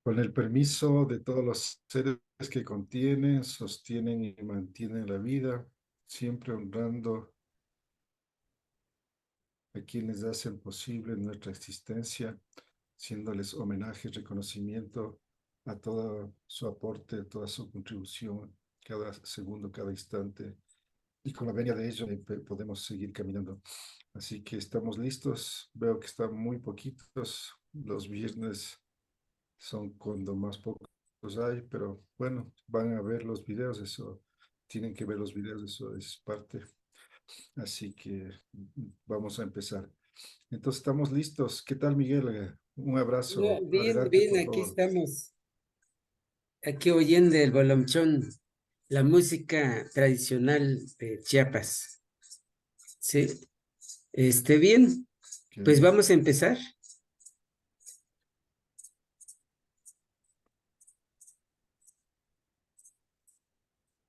Con el permiso de todos los seres que contienen, sostienen y mantienen la vida, siempre honrando a quienes hacen posible nuestra existencia, haciéndoles homenaje y reconocimiento a todo su aporte, a toda su contribución, cada segundo, cada instante. Y con la venia de ello podemos seguir caminando. Así que estamos listos. Veo que están muy poquitos. Los viernes son cuando más pocos hay, pero bueno, van a ver los videos, eso, tienen que ver los videos, eso es parte. Así que vamos a empezar. Entonces estamos listos. ¿Qué tal, Miguel? Un abrazo. Bien, Adelante, bien, por aquí favor. estamos, aquí oyendo el bolomchón, la música tradicional de Chiapas. Sí, bien, pues Ok. vamos a empezar.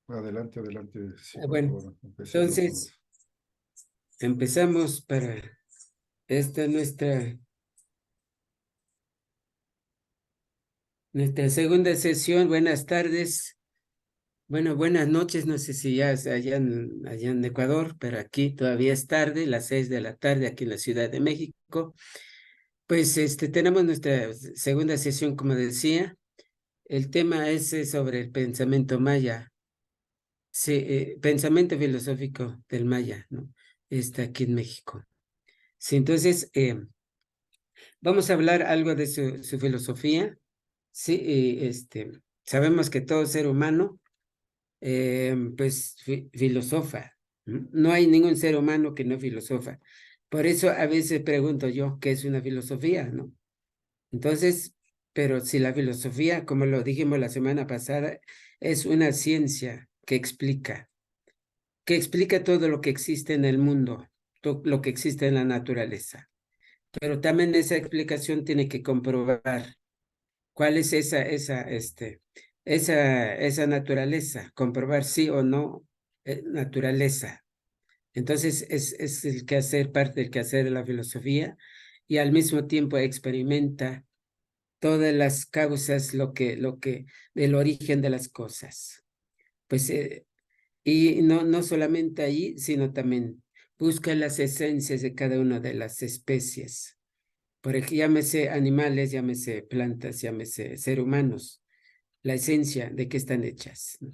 Adelante, adelante. Sí, por Bueno, favor, empecemos con... entonces empezamos para esta nuestra segunda sesión. Buenas tardes, bueno, buenas noches, no sé si ya es allá en Ecuador, pero aquí todavía es tarde, las 6 de la tarde aquí en la Ciudad de México. Pues tenemos nuestra segunda sesión, como decía. El tema es sobre el pensamiento maya, sí, pensamiento filosófico del maya, ¿no? Está aquí en México. Sí, entonces vamos a hablar algo de su filosofía. Sí, sabemos que todo ser humano, pues, filosofa. ¿No? No hay ningún ser humano que no filosofa. Por eso a veces pregunto yo, ¿qué es una filosofía, no? Entonces, pero si la filosofía, como lo dijimos la semana pasada, es una ciencia que explica todo lo que existe en el mundo, todo lo que existe en la naturaleza. Pero también esa explicación tiene que comprobar cuál es esa naturaleza, comprobar sí o no naturaleza. Entonces, es el quehacer, parte del quehacer de la filosofía, y al mismo tiempo experimenta todas las causas, del origen de las cosas. Pues, y no solamente ahí, sino también busca las esencias de cada una de las especies. Por ejemplo, llámese animales, llámese plantas, llámese seres humanos, la esencia de qué están hechas, ¿no?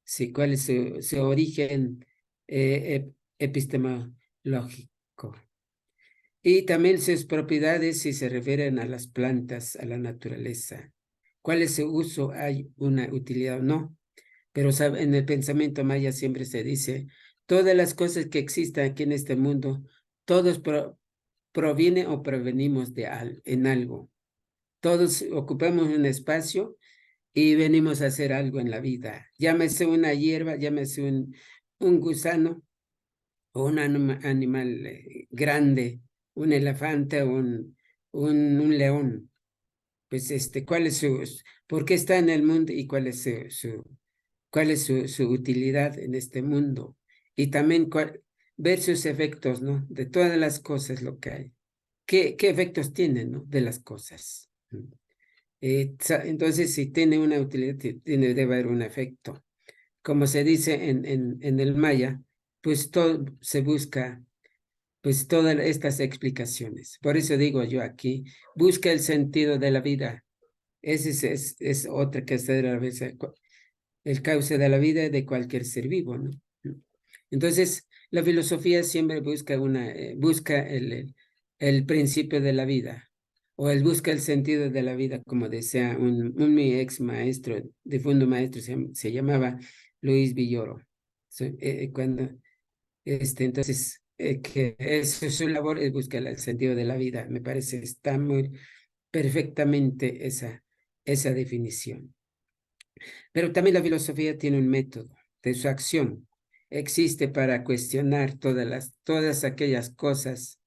Sí, cuál es su origen epistemológico. Y también sus propiedades si se refieren a las plantas, a la naturaleza. ¿Cuál es su uso? ¿Hay una utilidad o no? Pero en el pensamiento maya siempre se dice, todas las cosas que existan aquí en este mundo, todos provienen o provenimos en algo. Todos ocupamos un espacio y venimos a hacer algo en la vida. Llámese una hierba, llámese un gusano o un animal grande, un elefante o un león. Pues ¿cuál es por qué está en el mundo y cuál es cuál es su utilidad en este mundo? Y también ver sus efectos, ¿no? De todas las cosas lo que hay. ¿Qué efectos tienen, ¿no? De las cosas. Entonces, si tiene una utilidad, debe haber un efecto. Como se dice en el maya, pues todo se busca, pues todas estas explicaciones. Por eso digo yo aquí, busca el sentido de la vida. Ese es otra que es a veces el cauce de la vida de cualquier ser vivo, ¿no? Entonces, la filosofía siempre busca busca el principio de la vida, o él busca el sentido de la vida, como decía mi ex maestro, difunto maestro, se llamaba Luis Villoro. Cuando, entonces, que su labor es buscar el sentido de la vida. Me parece está muy perfectamente esa definición. Pero también la filosofía tiene un método de su acción. Existe para cuestionar todas aquellas cosas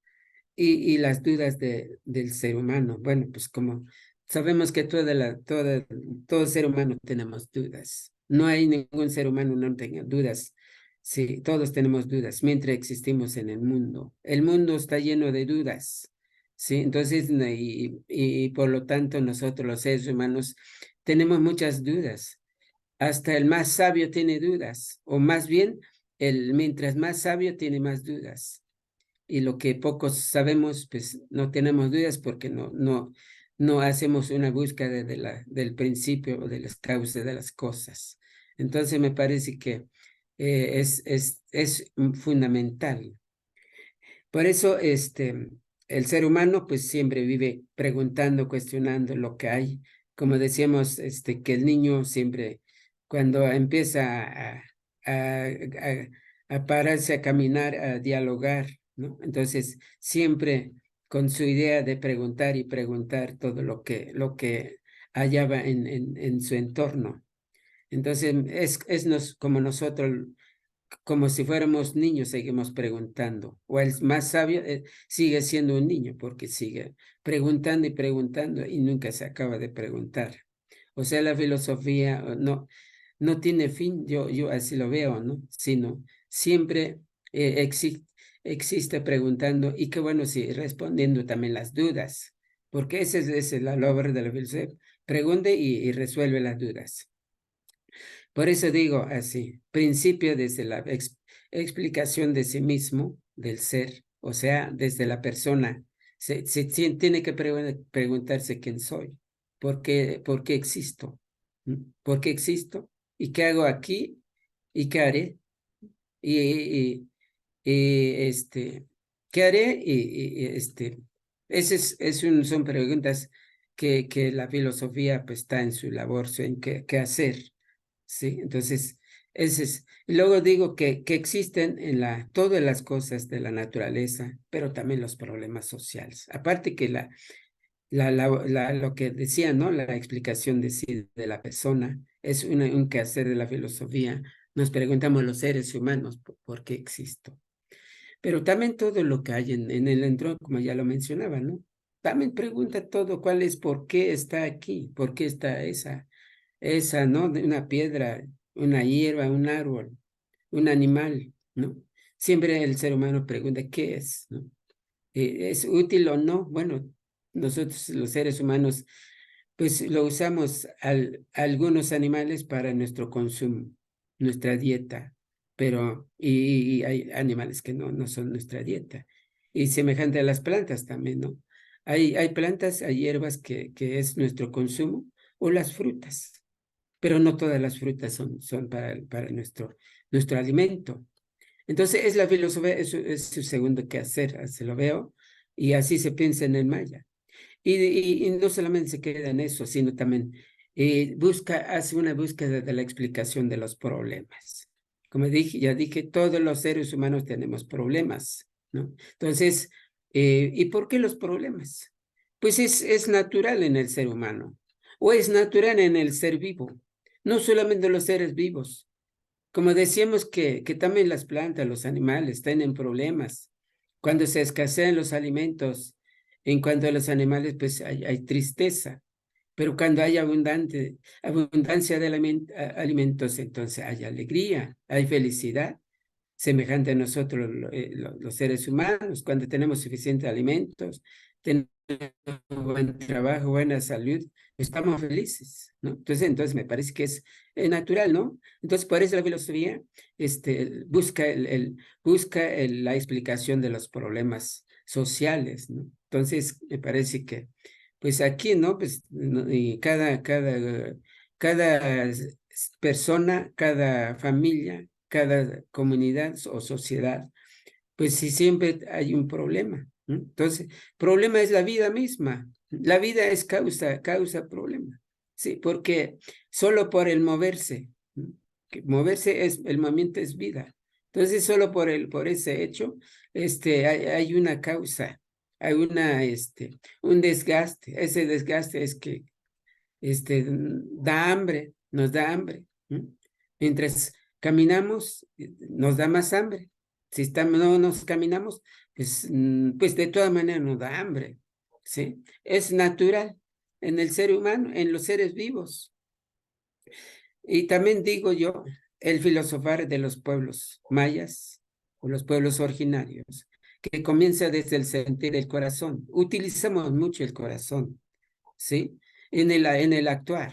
y las dudas del ser humano. Bueno, pues como sabemos que todo ser humano tenemos dudas. No hay ningún ser humano que no tenga dudas. Sí, todos tenemos dudas mientras existimos en el mundo. El mundo está lleno de dudas. ¿sí? Entonces, y por lo tanto nosotros los seres humanos tenemos muchas dudas. Hasta el más sabio tiene dudas, o más bien, mientras más sabio tiene más dudas. Y lo que pocos sabemos, pues no tenemos dudas porque no hacemos una búsqueda del principio o de las causas de las cosas. Entonces me parece que es fundamental. Por eso el ser humano pues siempre vive preguntando, cuestionando lo que hay. Como decíamos, que el niño siempre cuando empieza a pararse, a caminar, a dialogar, ¿no? Entonces siempre con su idea de preguntar y preguntar todo lo que hallaba en su entorno. Entonces como nosotros como si fuéramos niños, seguimos preguntando. O el más sabio sigue siendo un niño porque sigue preguntando y preguntando y nunca se acaba de preguntar. O sea, la filosofía no tiene fin, yo así lo veo, ¿no? Sino siempre existe preguntando y qué bueno, sí, respondiendo también las dudas, porque esa es la obra de la filosofía. Pregunte y resuelve las dudas. Por eso digo así, principio desde la explicación de sí mismo, del ser, o sea, desde la persona. Tiene que preguntarse quién soy, por qué existo, por qué existo y qué hago aquí y qué haré y, y- qué haré son preguntas que la filosofía pues está en su labor, en qué hacer. Sí, entonces, ese es. Y luego digo que existen todas las cosas de la naturaleza, pero también los problemas sociales. Aparte que lo que decía, ¿no? La explicación de sí de la persona es un quehacer de la filosofía. Nos preguntamos los seres humanos por qué existo. Pero también todo lo que hay en el entorno, como ya lo mencionaba, ¿no? También pregunta todo cuál es, por qué está aquí, por qué está esa, ¿no? De una piedra, una hierba, un árbol, un animal, ¿no? Siempre el ser humano pregunta qué es, ¿no? ¿Es útil o no? Bueno, nosotros los seres humanos, pues lo usamos algunos animales para nuestro consumo, nuestra dieta, pero y hay animales que no son nuestra dieta. Y semejante a las plantas también, ¿no? Hay plantas, hay hierbas que es nuestro consumo, o las frutas, pero no todas las frutas son para nuestro alimento. Entonces, es la filosofía, es su segundo quehacer, así lo veo, y así se piensa en el maya. Y no solamente se queda en eso, sino también hace una búsqueda de la explicación de los problemas. Como ya dije, todos los seres humanos tenemos problemas, ¿no? Entonces, ¿y por qué los problemas? Pues es natural en el ser humano, o es natural en el ser vivo, no solamente los seres vivos. Como decíamos que también las plantas, los animales tienen problemas. Cuando se escasean los alimentos, en cuanto a los animales, pues hay tristeza. Pero cuando hay abundancia de alimentos, entonces hay alegría, hay felicidad semejante a nosotros los seres humanos, cuando tenemos suficientes alimentos, tenemos buen trabajo, buena salud, estamos felices, ¿no? Entonces me parece que es natural, ¿no? Entonces, por eso la filosofía busca la explicación de los problemas sociales, ¿no? Entonces, me parece que, pues aquí, ¿no? Pues, y cada persona, cada familia, cada comunidad o sociedad, pues sí siempre hay un problema, ¿no? Entonces, problema es la vida misma. La vida es causa problema. Sí, porque solo por el moverse, ¿no? Que moverse el movimiento es vida. Entonces, solo por ese hecho, hay una causa, hay un desgaste. Ese desgaste es que da hambre, nos da hambre. Mientras caminamos, nos da más hambre. Si no nos caminamos, pues de todas maneras nos da hambre. ¿Sí? Es natural en el ser humano, en los seres vivos. Y también digo yo, el filosofar de los pueblos mayas o los pueblos originarios, que comienza desde el sentir del corazón. Utilizamos mucho el corazón, ¿sí? En el actuar.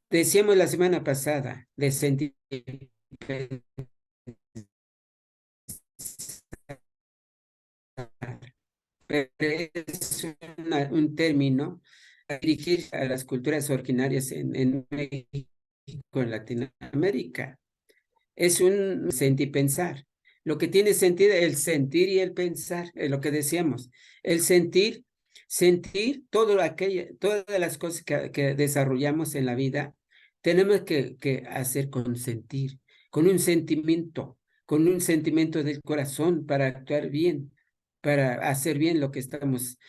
Decíamos la semana pasada de sentir, pero es un término a dirigir a las culturas originarias en México, en Latinoamérica. Es un sentir pensar. Lo que tiene sentido, el sentir y el pensar, es lo que decíamos. El sentir, sentir todas las cosas que desarrollamos en la vida, tenemos que hacer con sentir, con un sentimiento del corazón para actuar bien, para hacer bien lo que estamos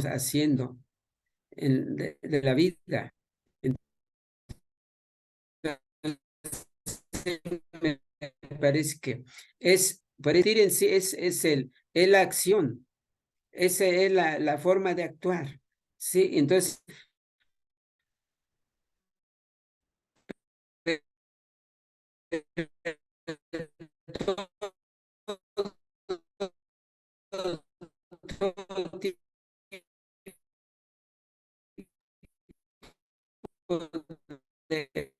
haciendo de la vida. Me parece que por decir en sí, es la acción, esa es la forma de actuar, ¿sí? Entonces, todo tipo de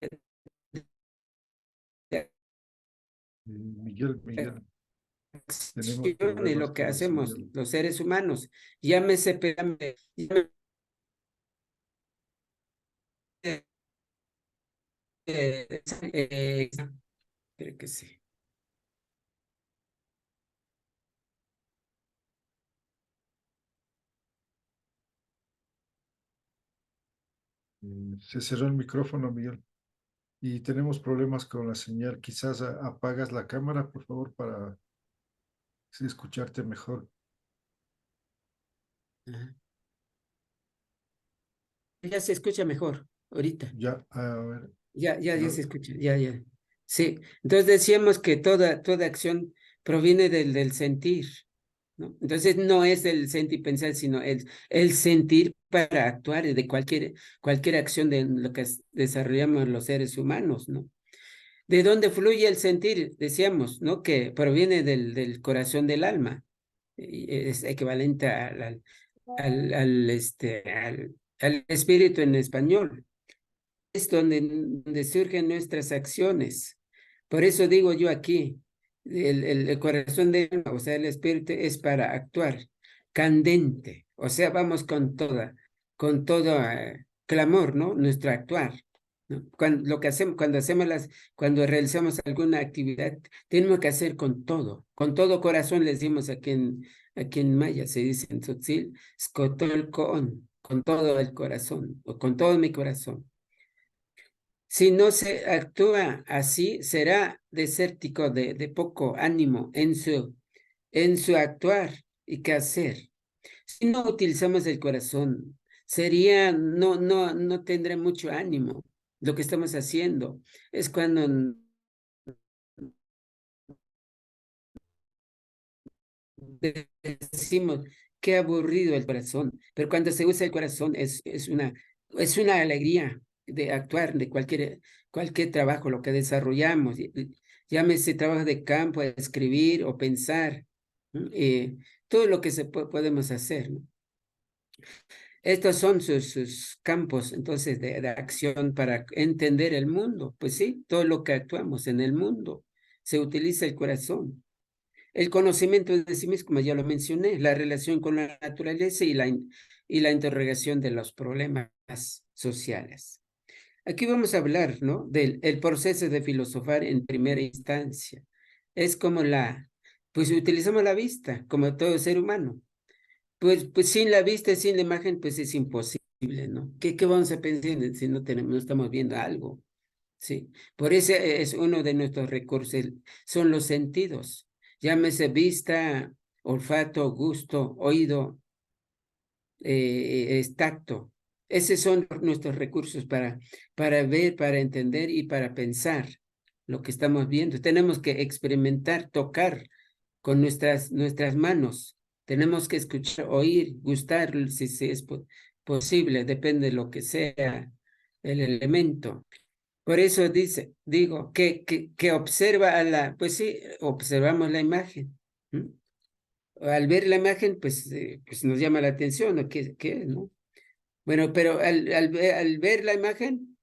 Miguel, tenemos acciones, problemas lo que con la hacemos señal. los seres humanos, llámese, creo que sí. Se cerró el micrófono, Miguel. Y tenemos problemas con la señal. Quizás apagas la cámara, por favor, para sí, escucharte mejor. Ajá. Ya se escucha mejor ahorita. Ya, a ver. Ya se escucha, ya. Sí, entonces decíamos que toda acción proviene del sentir, ¿no? Entonces no es el sentir pensar, sino el sentir para actuar de cualquier acción de lo que desarrollamos los seres humanos, ¿no? ¿De dónde fluye el sentir? Decíamos, ¿no? Que proviene del corazón del alma. Y es equivalente al espíritu en español. Es donde surgen nuestras acciones. Por eso digo yo aquí, el corazón del alma, o sea, el espíritu es para actuar candente, o sea, vamos con todo clamor, ¿no? Nuestro actuar, ¿no? Lo que hacemos, cuando realizamos alguna actividad, tenemos que hacer con todo corazón, les decimos aquí en Maya, se dice en Tzotzil, con todo el corazón, o con todo mi corazón. Si no se actúa así, será desértico de poco ánimo en su actuar y qué hacer. Si no utilizamos el corazón, no tendrá mucho ánimo. Lo que estamos haciendo es cuando decimos qué aburrido el corazón, pero cuando se usa el corazón es una alegría de actuar de cualquier trabajo, lo que desarrollamos, llámese trabajo de campo, escribir o pensar, ¿no? Todo lo que podemos hacer, ¿no? Estos son sus campos, entonces, de acción para entender el mundo. Pues sí, todo lo que actuamos en el mundo se utiliza el corazón. El conocimiento de sí mismo, como ya lo mencioné, la relación con la naturaleza y la interrogación de los problemas sociales. Aquí vamos a hablar, ¿no? Del el proceso de filosofar en primera instancia. Es como pues utilizamos la vista, como todo ser humano. Pues sin la vista, sin la imagen, pues es imposible, ¿no? ¿Qué vamos a pensar si no estamos viendo algo? Sí, por eso es uno de nuestros recursos, son los sentidos. Llámese vista, olfato, gusto, oído, tacto. Esos son nuestros recursos para ver, para entender y para pensar lo que estamos viendo. Tenemos que experimentar, tocar con nuestras manos. Tenemos que escuchar, oír, gustar, si es posible, depende de lo que sea el elemento. Por eso digo, que observa pues sí, observamos la imagen. ¿Mm? al ver la imagen, pues nos llama la atención, ¿no? ¿Qué es, no? Bueno, pero al ver la imagen,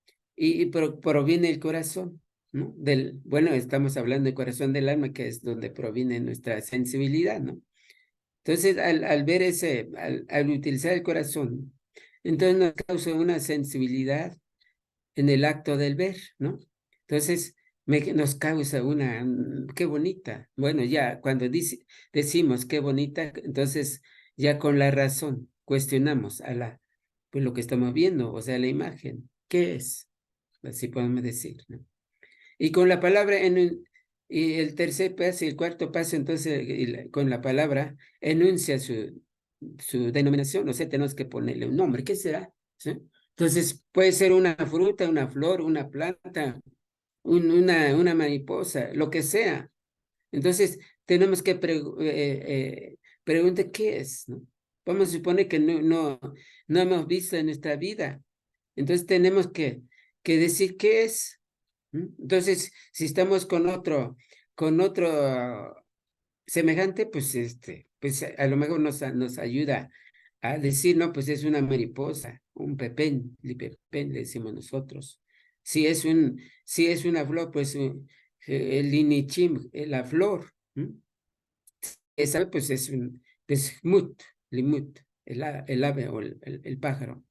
proviene el corazón, ¿no? Bueno, estamos hablando del corazón del alma, que es donde proviene nuestra sensibilidad, ¿no? Entonces, al ver al utilizar el corazón, entonces nos causa una sensibilidad en el acto del ver, ¿no? Entonces, nos causa qué bonita. Bueno, ya cuando decimos qué bonita, entonces ya con la razón cuestionamos pues lo que estamos viendo, o sea, la imagen. ¿Qué es? Así podemos decir, ¿no? Y con la palabra y el tercer paso y el cuarto paso, entonces, con la palabra, enuncia su denominación, o sea, tenemos que ponerle un nombre. ¿Qué será? ¿Sí? Entonces, puede ser una fruta, una flor, una planta, una mariposa, lo que sea. Entonces, tenemos que preguntar qué es, ¿no? Vamos a suponer que no hemos visto en nuestra vida. Entonces, tenemos que decir qué es. Entonces, si estamos con otro semejante, pues a lo mejor nos ayuda a decir, no, pues es una mariposa, un pepén, le decimos nosotros. Si es una flor, pues el linichim, la flor. Esa pues es pues limut, el ave o el pájaro.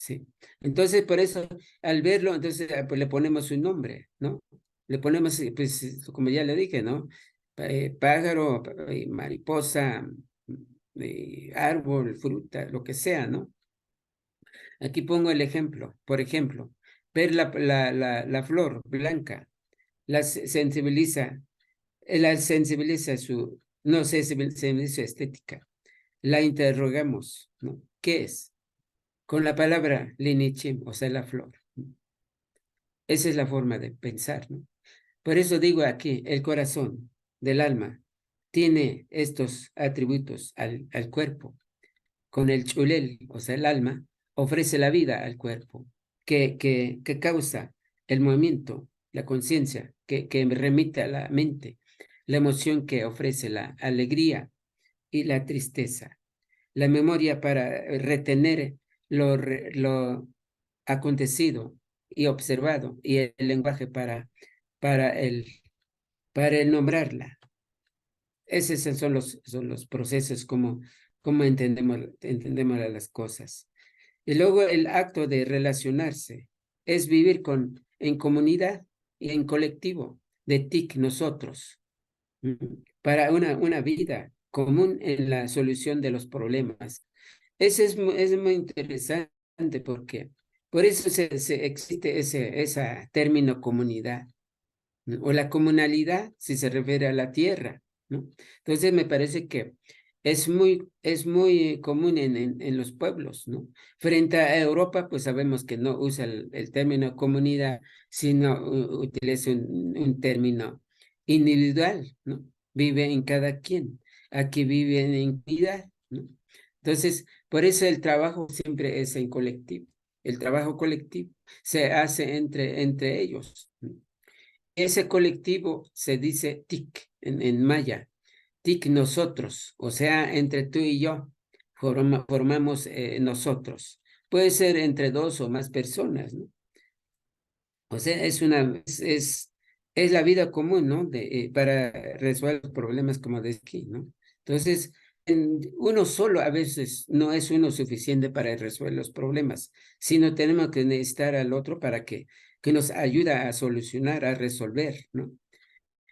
Sí. Entonces, por eso, al verlo, entonces, pues le ponemos un nombre, ¿no? Le ponemos, pues, como ya le dije, ¿no? Pájaro, mariposa, árbol, fruta, lo que sea, ¿no? Aquí pongo el ejemplo. Por ejemplo, ver la flor blanca, sensibiliza, no sé, sensibiliza su estética. La interrogamos, ¿no? ¿Qué es? Con la palabra linichim, o sea, la flor. Esa es la forma de pensar, ¿no? Por eso digo aquí, el corazón del alma tiene estos atributos al cuerpo. Con el chulel, o sea, el alma, ofrece la vida al cuerpo, que causa el movimiento, la conciencia, que remite a la mente, la emoción que ofrece la alegría y la tristeza, la memoria para retener lo acontecido y observado, y el lenguaje para el, para el nombrarla. Esos son los procesos como entendemos las cosas. Y luego el acto de relacionarse es vivir en comunidad y en colectivo, de TIC, nosotros, para una vida común en la solución de los problemas. Ese es muy interesante porque por eso existe ese término comunidad, ¿no? O la comunalidad, si se refiere a la tierra, ¿no? Entonces me parece que es muy común en los pueblos, ¿no? Frente a Europa, pues sabemos que no usa el término comunidad, sino utiliza un término individual, ¿no? Vive en cada quien. Aquí viven en comunidad, ¿no? Entonces, por eso el trabajo siempre es en colectivo. El trabajo colectivo se hace entre ellos, ¿no? Ese colectivo se dice TIC en maya, TIC nosotros, o sea, entre tú y yo formamos nosotros. Puede ser entre dos o más personas, ¿no? O sea, es la vida común, ¿no? Para resolver los problemas como de aquí, ¿no? Entonces, uno solo a veces no es uno suficiente para resolver los problemas, sino tenemos que necesitar al otro para que nos ayude a solucionar, a resolver, ¿no?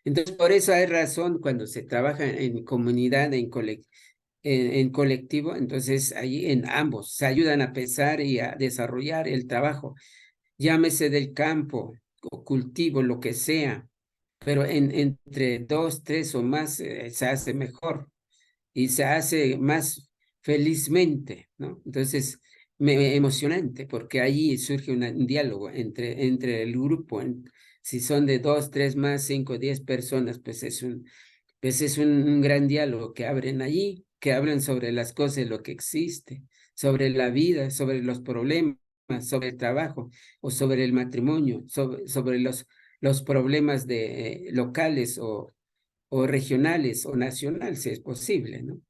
Entonces, por eso hay razón cuando se trabaja en comunidad, en colectivo, entonces ahí en ambos se ayudan a pensar y a desarrollar el trabajo, llámese del campo o cultivo, lo que sea, pero entre dos, tres o más se hace mejor y se hace más felizmente, ¿no? Entonces, emocionante, porque allí surge un diálogo entre el grupo. Si son de dos, tres más, 5, 10 personas, pues es un gran diálogo que abren allí, que hablan sobre las cosas, lo que existe, sobre la vida, sobre los problemas, sobre el trabajo o sobre el matrimonio, sobre los problemas locales o regionales o nacional, si es posible, ¿no?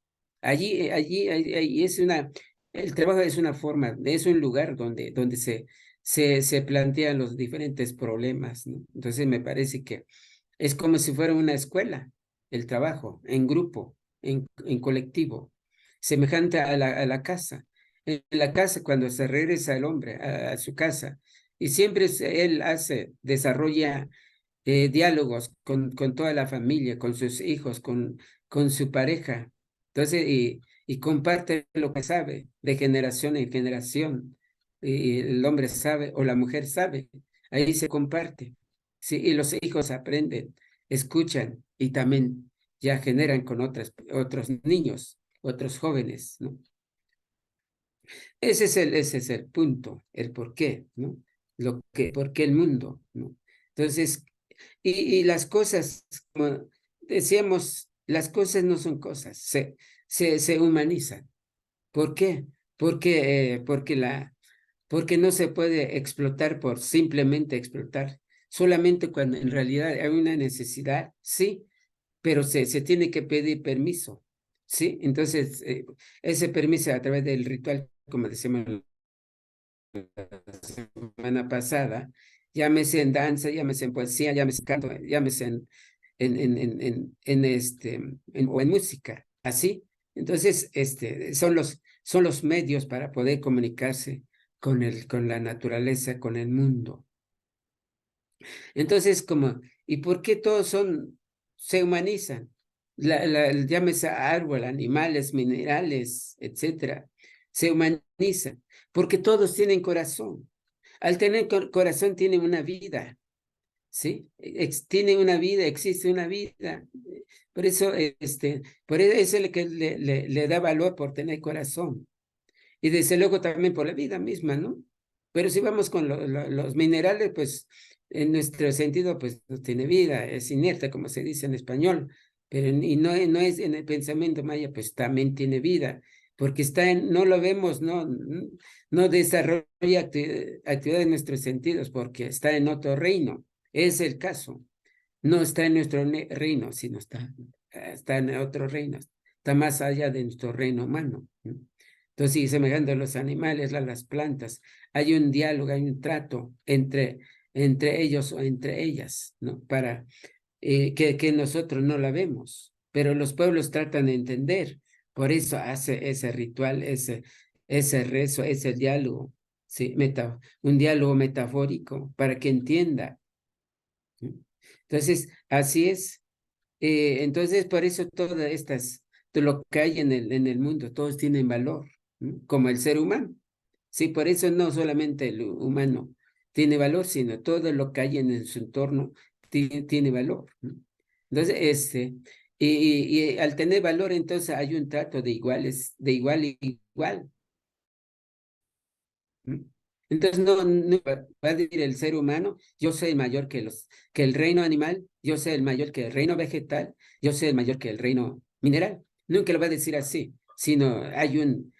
Allí el trabajo es una forma, es un lugar donde se plantean los diferentes problemas, ¿no? Entonces me parece que es como si fuera una escuela, el trabajo, en grupo, en colectivo, semejante a la casa. En la casa, cuando se regresa el hombre a su casa, y siempre él desarrolla diálogos con toda la familia, con sus hijos, con su pareja. Entonces, y comparte lo que sabe de generación en generación. Y el hombre sabe o la mujer sabe, ahí se comparte. Sí, y los hijos aprenden, escuchan y también ya generan con otros niños, otros jóvenes, ¿no? Ese es el punto, el por qué, ¿no? Por qué el mundo, ¿no? Entonces, y las cosas, como decíamos, las cosas no son cosas, se humanizan. ¿Por qué? Porque no se puede explotar por simplemente explotar, solamente cuando en realidad hay una necesidad, sí, pero se tiene que pedir permiso, ¿sí? Entonces, ese permiso a través del ritual, como decíamos la semana pasada, llámese en danza, llámese en poesía, llámese en canto, llámese o en música, así. Entonces, son los medios para poder comunicarse con la naturaleza, con el mundo. Entonces, ¿y por qué todos se humanizan? Llámese árbol, animales, minerales, etcétera, se humanizan, porque todos tienen corazón. Al tener corazón tienen una vida, ¿sí? Tienen una vida, existe una vida. Por eso, por eso es el que le da valor por tener corazón. Y desde luego también por la vida misma, ¿no? Pero si vamos con los minerales, pues en nuestro sentido, pues no tiene vida, es inerte, como se dice en español, pero y no es en el pensamiento maya, pues también tiene vida, porque no lo vemos, no desarrolla actividad en nuestros sentidos, porque está en otro reino, es el caso, no está en nuestro reino, sino está en otro reino, está más allá de nuestro reino humano, ¿no? Entonces, sí, semejante a los animales, a las plantas, hay un diálogo, hay un trato entre ellos o entre ellas, ¿no? Para que nosotros no la vemos, pero los pueblos tratan de entender, por eso hace ese ritual, ese rezo, ese diálogo, ¿sí? Un diálogo metafórico para que entienda, ¿no? Entonces, así es. Entonces, por eso todo lo que hay en el mundo, todos tienen valor, ¿no? Como el ser humano. Sí, por eso no solamente el humano tiene valor, sino todo lo que hay en su entorno tiene valor, ¿no? Entonces, y al tener valor, entonces hay un trato de iguales, de igual y igual. ¿Mm? Entonces no va a decir el ser humano, yo soy mayor que el reino animal, yo soy el mayor que el reino vegetal, yo soy el mayor que el reino mineral. Nunca lo va a decir así, sino hay un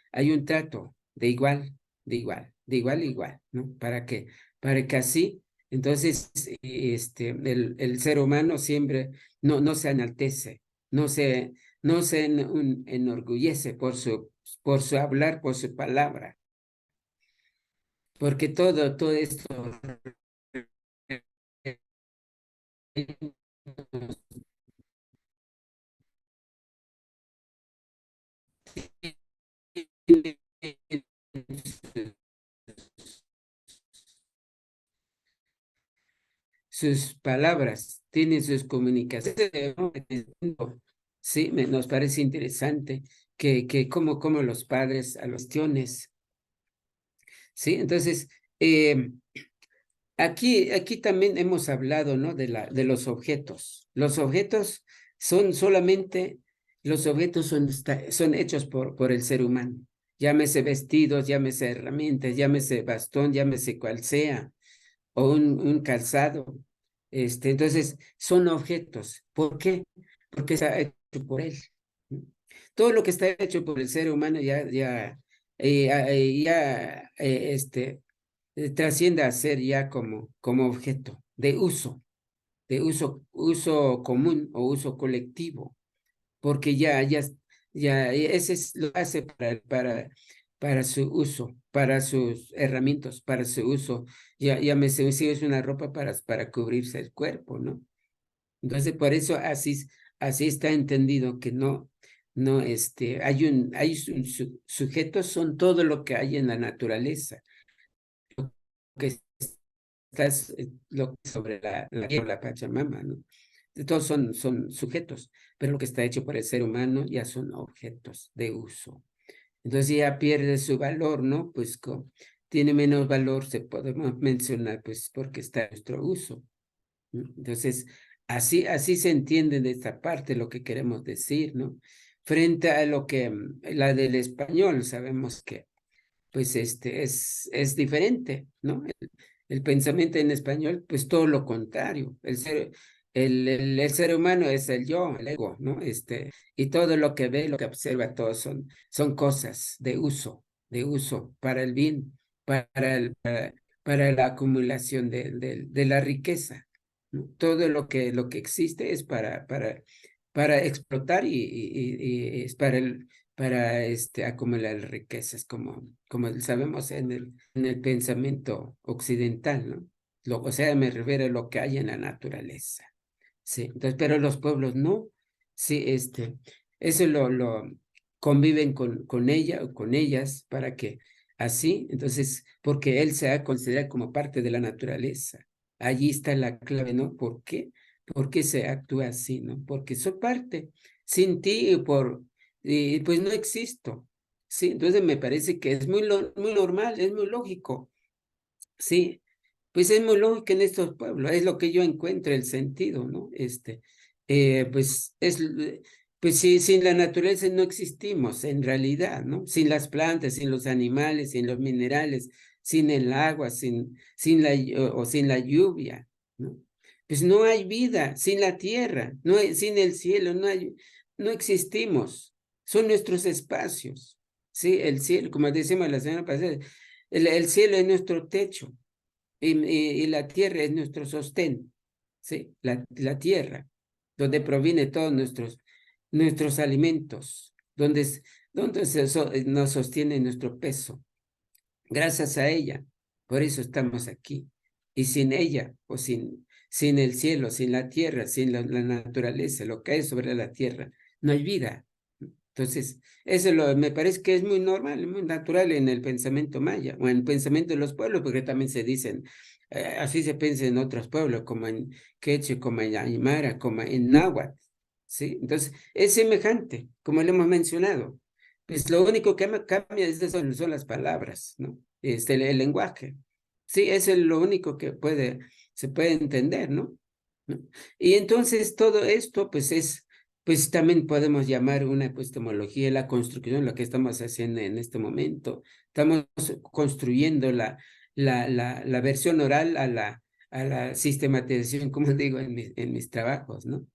trato de igual, de igual a igual, ¿no? Para que así, entonces, el ser humano siempre no se enaltece, no se, no se enorgullece por su hablar, por su palabra, porque todo esto sus palabras, tiene sus comunicaciones. Sí, nos parece interesante que como los padres a los cuestiones, ¿sí? Entonces, aquí también hemos hablado, ¿no? De los objetos. Los objetos son solamente, los objetos son hechos por el ser humano. Llámese vestidos, llámese herramientas, llámese bastón, llámese cual sea, o un calzado. Entonces, son objetos. ¿Por qué? Porque está hecho por él, ¿no? Todo lo que está hecho por el ser humano trasciende a ser ya como objeto de uso. de uso común o uso colectivo, porque ese es lo que hace para su uso, para sus herramientas, para su uso. Ya me sé si es una ropa para cubrirse el cuerpo, ¿no? Entonces, por eso así está entendido que sujetos son todo lo que hay en la naturaleza, que estás sobre la Pachamama, ¿no? Todos son sujetos, pero lo que está hecho por el ser humano ya son objetos de uso. Entonces ya pierde su valor, ¿no? Pues tiene menos valor, se podemos mencionar, pues porque está en nuestro uso, ¿no? Entonces, así se entiende de esta parte lo que queremos decir, ¿no? Frente a lo que la del español, sabemos que pues es diferente, ¿no? El pensamiento en español, pues todo lo contrario. El ser humano es el yo, el ego, ¿no? Y todo lo que ve, lo que observa, todo son cosas de uso para el bien, para la acumulación de la riqueza, ¿no? Todo lo que existe es para explotar y es para acumular riquezas, como sabemos en el pensamiento occidental, ¿no? O sea, me refiero a lo que hay en la naturaleza. Sí, entonces, pero los pueblos no. Sí, eso lo conviven con ella o con ellas para que así, entonces, porque él se ha considerado como parte de la naturaleza. Allí está la clave, ¿no? ¿Por qué? ¿Por qué se actúa así, no? Porque soy parte. Sin ti, pues no existo. Sí, entonces me parece que es muy normal, es muy lógico. Sí, pues es muy lógico en estos pueblos, es lo que yo encuentro el sentido, ¿no? Pues pues sí, sin la naturaleza no existimos en realidad, ¿no? Sin las plantas, sin los animales, sin los minerales, sin el agua, sin la lluvia, ¿no? Pues no hay vida, sin la tierra, sin el cielo, no existimos. Son nuestros espacios, ¿sí? El cielo, como decimos la semana pasada, el cielo es nuestro techo y la tierra es nuestro sostén, ¿sí? La tierra, donde proviene todos nuestros alimentos, donde nos sostiene nuestro peso. Gracias a ella, por eso estamos aquí. Y sin ella, o sin el cielo, sin la tierra, sin la naturaleza, lo que hay sobre la tierra, no hay vida. Entonces, me parece que es muy normal, muy natural en el pensamiento maya o en el pensamiento de los pueblos, porque también se dicen, así se piensa en otros pueblos, como en Quechua, como en Aymara, como en Náhuatl, ¿sí? Entonces, es semejante, como lo hemos mencionado. Pues lo único que cambia son las palabras, ¿no? El lenguaje. Sí, eso es lo único que se puede entender, ¿no? ¿No? Y entonces todo esto, pues también podemos llamar una epistemología, la construcción, lo que estamos haciendo en este momento. Estamos construyendo la versión oral a la sistematización, como digo en mis trabajos, ¿no?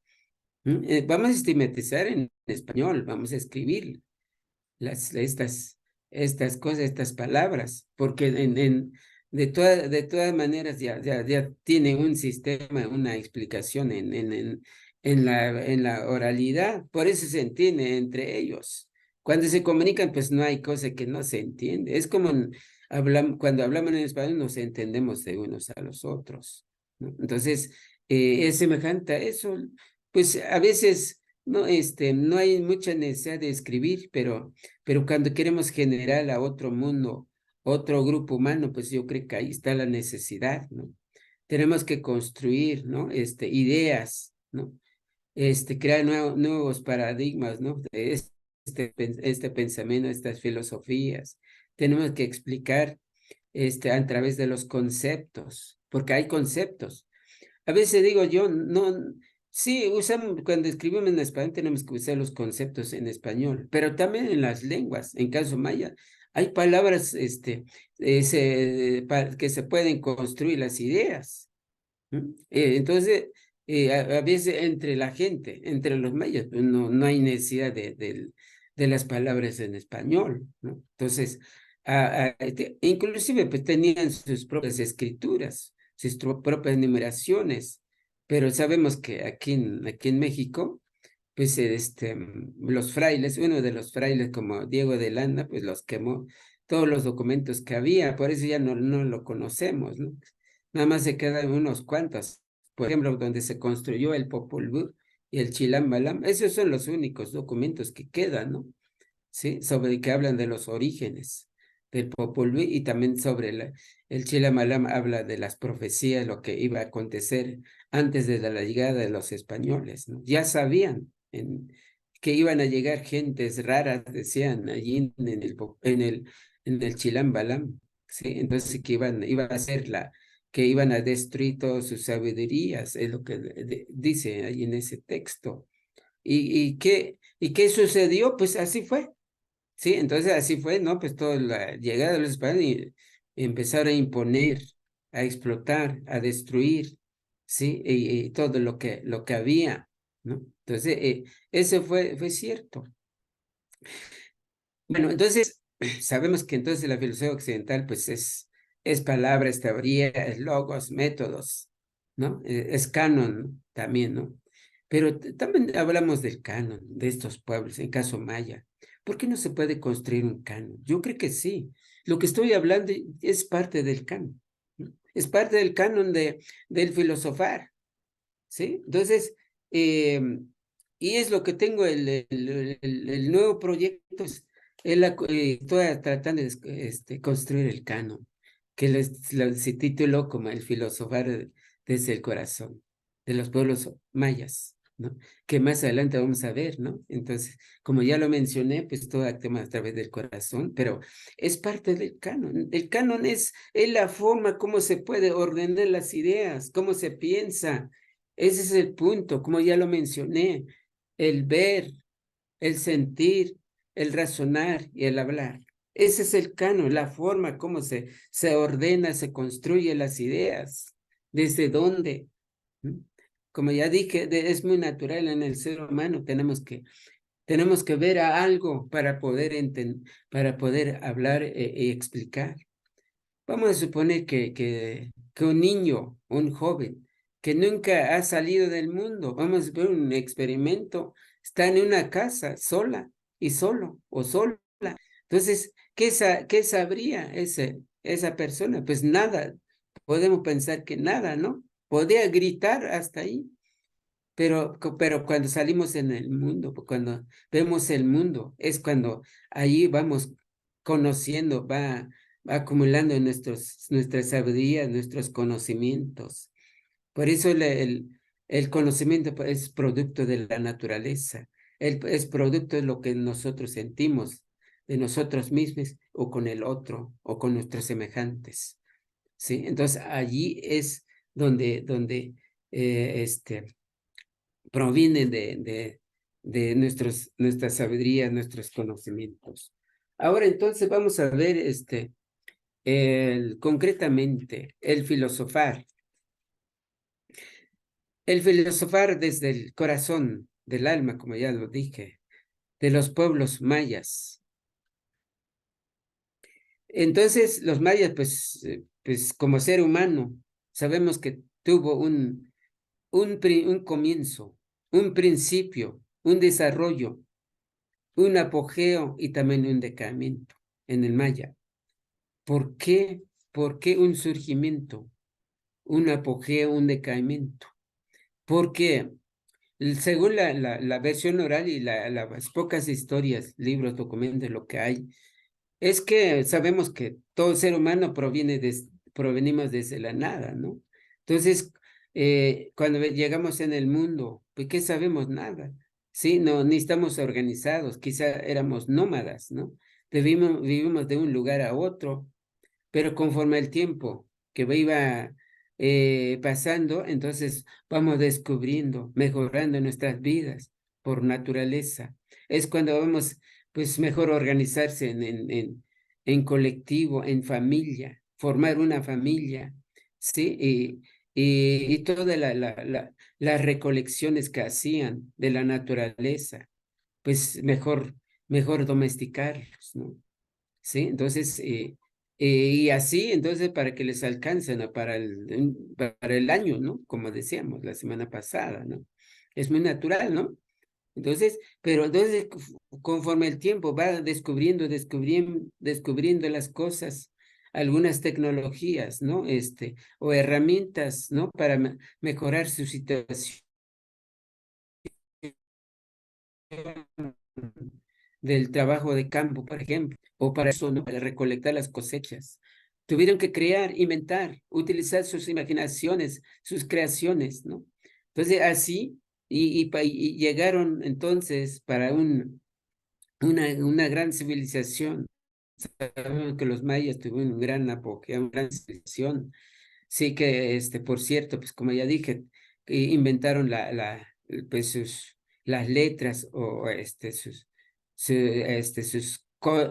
Vamos a sistematizar en español, vamos a escribir estas cosas, estas palabras, porque de todas maneras ya tienen un sistema, una explicación en la oralidad, por eso se entiende entre ellos. Cuando se comunican, pues no hay cosa que no se entiende. Es como cuando hablamos en español, nos entendemos de unos a los otros, ¿no? Entonces, es semejante a eso. Pues a veces no hay mucha necesidad de escribir, pero cuando queremos generar a otro mundo, otro grupo humano, pues yo creo que ahí está la necesidad, ¿no? Tenemos que construir, ¿no? Ideas, ¿no? Crear nuevos paradigmas, ¿no? De este pensamiento, estas filosofías. Tenemos que explicar a través de los conceptos, porque hay conceptos. A veces digo yo, no, sí, cuando escribimos en español tenemos que usar los conceptos en español, pero también en las lenguas, en caso maya, hay palabras que se pueden construir las ideas. Entonces, a veces entre la gente, entre los mayas, pues no hay necesidad de las palabras en español, ¿no? Entonces, inclusive pues tenían sus propias escrituras, sus propias numeraciones, pero sabemos que aquí en México, pues los frailes, uno de los frailes como Diego de Landa, pues los quemó todos los documentos que había, por eso ya no lo conocemos, ¿no? Nada más se quedan unos cuantos, por ejemplo, donde se construyó el Popol Vuh y el Chilam Balam, esos son los únicos documentos que quedan, ¿no? ¿Sí? Sobre que hablan de los orígenes del Popol Vuh y también sobre el Chilam-Balam habla de las profecías, lo que iba a acontecer antes de la llegada de los españoles, ¿no? Ya sabían que iban a llegar gentes raras, decían allí en el Chilam-Balam, ¿sí? Entonces que iba a ser que iban a destruir todas sus sabidurías, es lo que dice ahí en ese texto. ¿Y qué sucedió? Pues así fue. Sí, entonces así fue, ¿no? Pues toda la llegada de los españoles y empezaron a imponer, a explotar, a destruir, ¿sí? Y todo lo que había, ¿no? Entonces, eso fue cierto. Bueno, entonces, sabemos que entonces la filosofía occidental, pues es palabra, es teoría, es logos, métodos, ¿no? Es canon también, ¿no? Pero también hablamos del canon de estos pueblos, en caso maya. ¿Por qué no se puede construir un canon? Yo creo que sí. Lo que estoy hablando es parte del canon, ¿no? Es parte del canon del filosofar, ¿sí? Entonces, eh, y es lo que tengo el nuevo proyecto, estoy tratando de construir el canon, que se tituló como el filosofar desde el corazón de los pueblos mayas, ¿no? Que más adelante vamos a ver, ¿no? Entonces, como ya lo mencioné, pues todo actúa a través del corazón, pero es parte del canon. El canon es la forma como se puede ordenar las ideas, cómo se piensa. Ese es el punto, como ya lo mencioné, el ver, el sentir, el razonar y el hablar. Ese es el canon, la forma como se ordena, se construyen las ideas, desde dónde. ¿Mm? Como ya dije, es muy natural en el ser humano, tenemos que ver a algo para poder para poder hablar y explicar. Vamos a suponer que un niño, un joven, que nunca ha salido del mundo, vamos a ver un experimento, está en una casa sola y solo o sola. Entonces, ¿qué sabría esa persona? Pues nada, podemos pensar que nada, ¿no? Podría gritar hasta ahí, pero cuando salimos en el mundo, cuando vemos el mundo, es cuando ahí vamos conociendo, va acumulando nuestras sabidurías, nuestros conocimientos. Por eso el conocimiento es producto de la naturaleza, es producto de lo que nosotros sentimos, de nosotros mismos o con el otro o con nuestros semejantes. ¿Sí? Entonces allí es donde provienen de nuestra sabiduría, nuestros conocimientos. Ahora entonces vamos a ver concretamente el filosofar. El filosofar desde el corazón del alma, como ya lo dije, de los pueblos mayas. Entonces, los mayas, pues como ser humano, sabemos que tuvo un comienzo, un principio, un desarrollo, un apogeo y también un decaimiento en el maya. ¿Por qué? ¿Por qué un surgimiento, un apogeo, un decaimiento? Porque según la versión oral y las pocas historias, libros, documentos, lo que hay, es que sabemos que todo ser humano provenimos desde la nada, ¿no? Entonces, cuando llegamos en el mundo, pues ¿qué sabemos? Nada, ¿sí? No, ni estamos organizados, quizá éramos nómadas, ¿no? Vivimos de un lugar a otro, pero conforme el tiempo que iba pasando, entonces vamos descubriendo, mejorando nuestras vidas por naturaleza. Es cuando vamos, pues, mejor organizarse en colectivo, en familia, formar una familia, ¿sí? Y todas las recolecciones que hacían de la naturaleza, pues mejor domesticarlos, ¿no? ¿Sí? Entonces, Y así, entonces, para que les alcancen para el año, ¿no? Como decíamos la semana pasada, ¿no? Es muy natural, ¿no? Entonces, pero entonces, conforme el tiempo va descubriendo las cosas, algunas tecnologías, ¿no? O herramientas, ¿no? Para mejorar su situación del trabajo de campo, por ejemplo, o para eso, ¿no? Para recolectar las cosechas. Tuvieron que crear, inventar, utilizar sus imaginaciones, sus creaciones, ¿no? Entonces, así, y llegaron entonces para una gran civilización. Sabemos que los mayas tuvieron un gran apogeo, una gran civilización. Sí que, por cierto, pues como ya dije, inventaron pues las letras o sus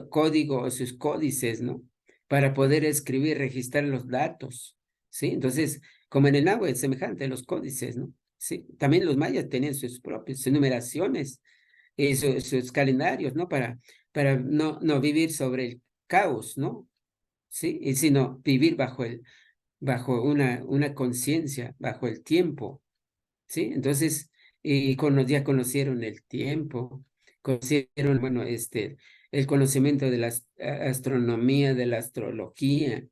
códigos, sus códices, ¿no? Para poder escribir, registrar los datos, ¿sí? Entonces, como en el náhuatl es semejante, los códices, ¿no? Sí, también los mayas tenían sus propias numeraciones y sus calendarios, ¿no? Para no vivir sobre el caos, ¿no? Sí, y sino vivir bajo una conciencia, bajo el tiempo, ¿sí? Entonces, ya conocieron el tiempo, conocieron, bueno, el conocimiento de la astronomía, de la astrología,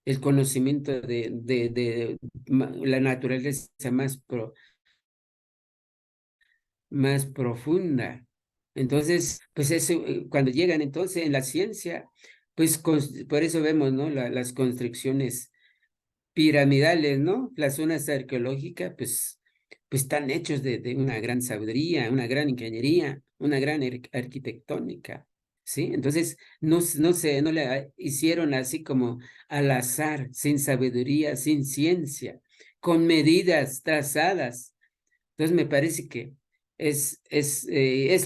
el conocimiento de la naturaleza más profunda. Entonces, pues eso, cuando llegan entonces en la ciencia, pues por eso vemos, ¿no? Las construcciones piramidales, ¿no? Las zonas arqueológicas, pues están hechos de una gran sabiduría, una gran ingeniería, una gran arquitectónica, ¿sí? Entonces, no le hicieron así como al azar, sin sabiduría, sin ciencia, con medidas trazadas. Entonces, me parece que es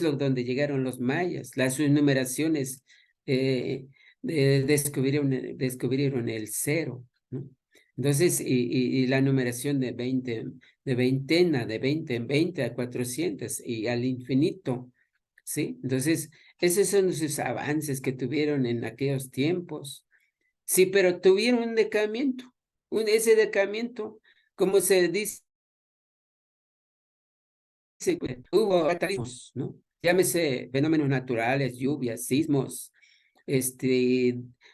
lo donde llegaron los mayas, las numeraciones descubrieron el cero, ¿no? Entonces, y la numeración de veintena, de 20 en 20 a 400 y al infinito, ¿sí? Entonces, esos son sus avances que tuvieron en aquellos tiempos. Sí, pero tuvieron un decaimiento, ese decaimiento, como se dice, hubo cataclismos, ¿no? Llámese fenómenos naturales, lluvias, sismos,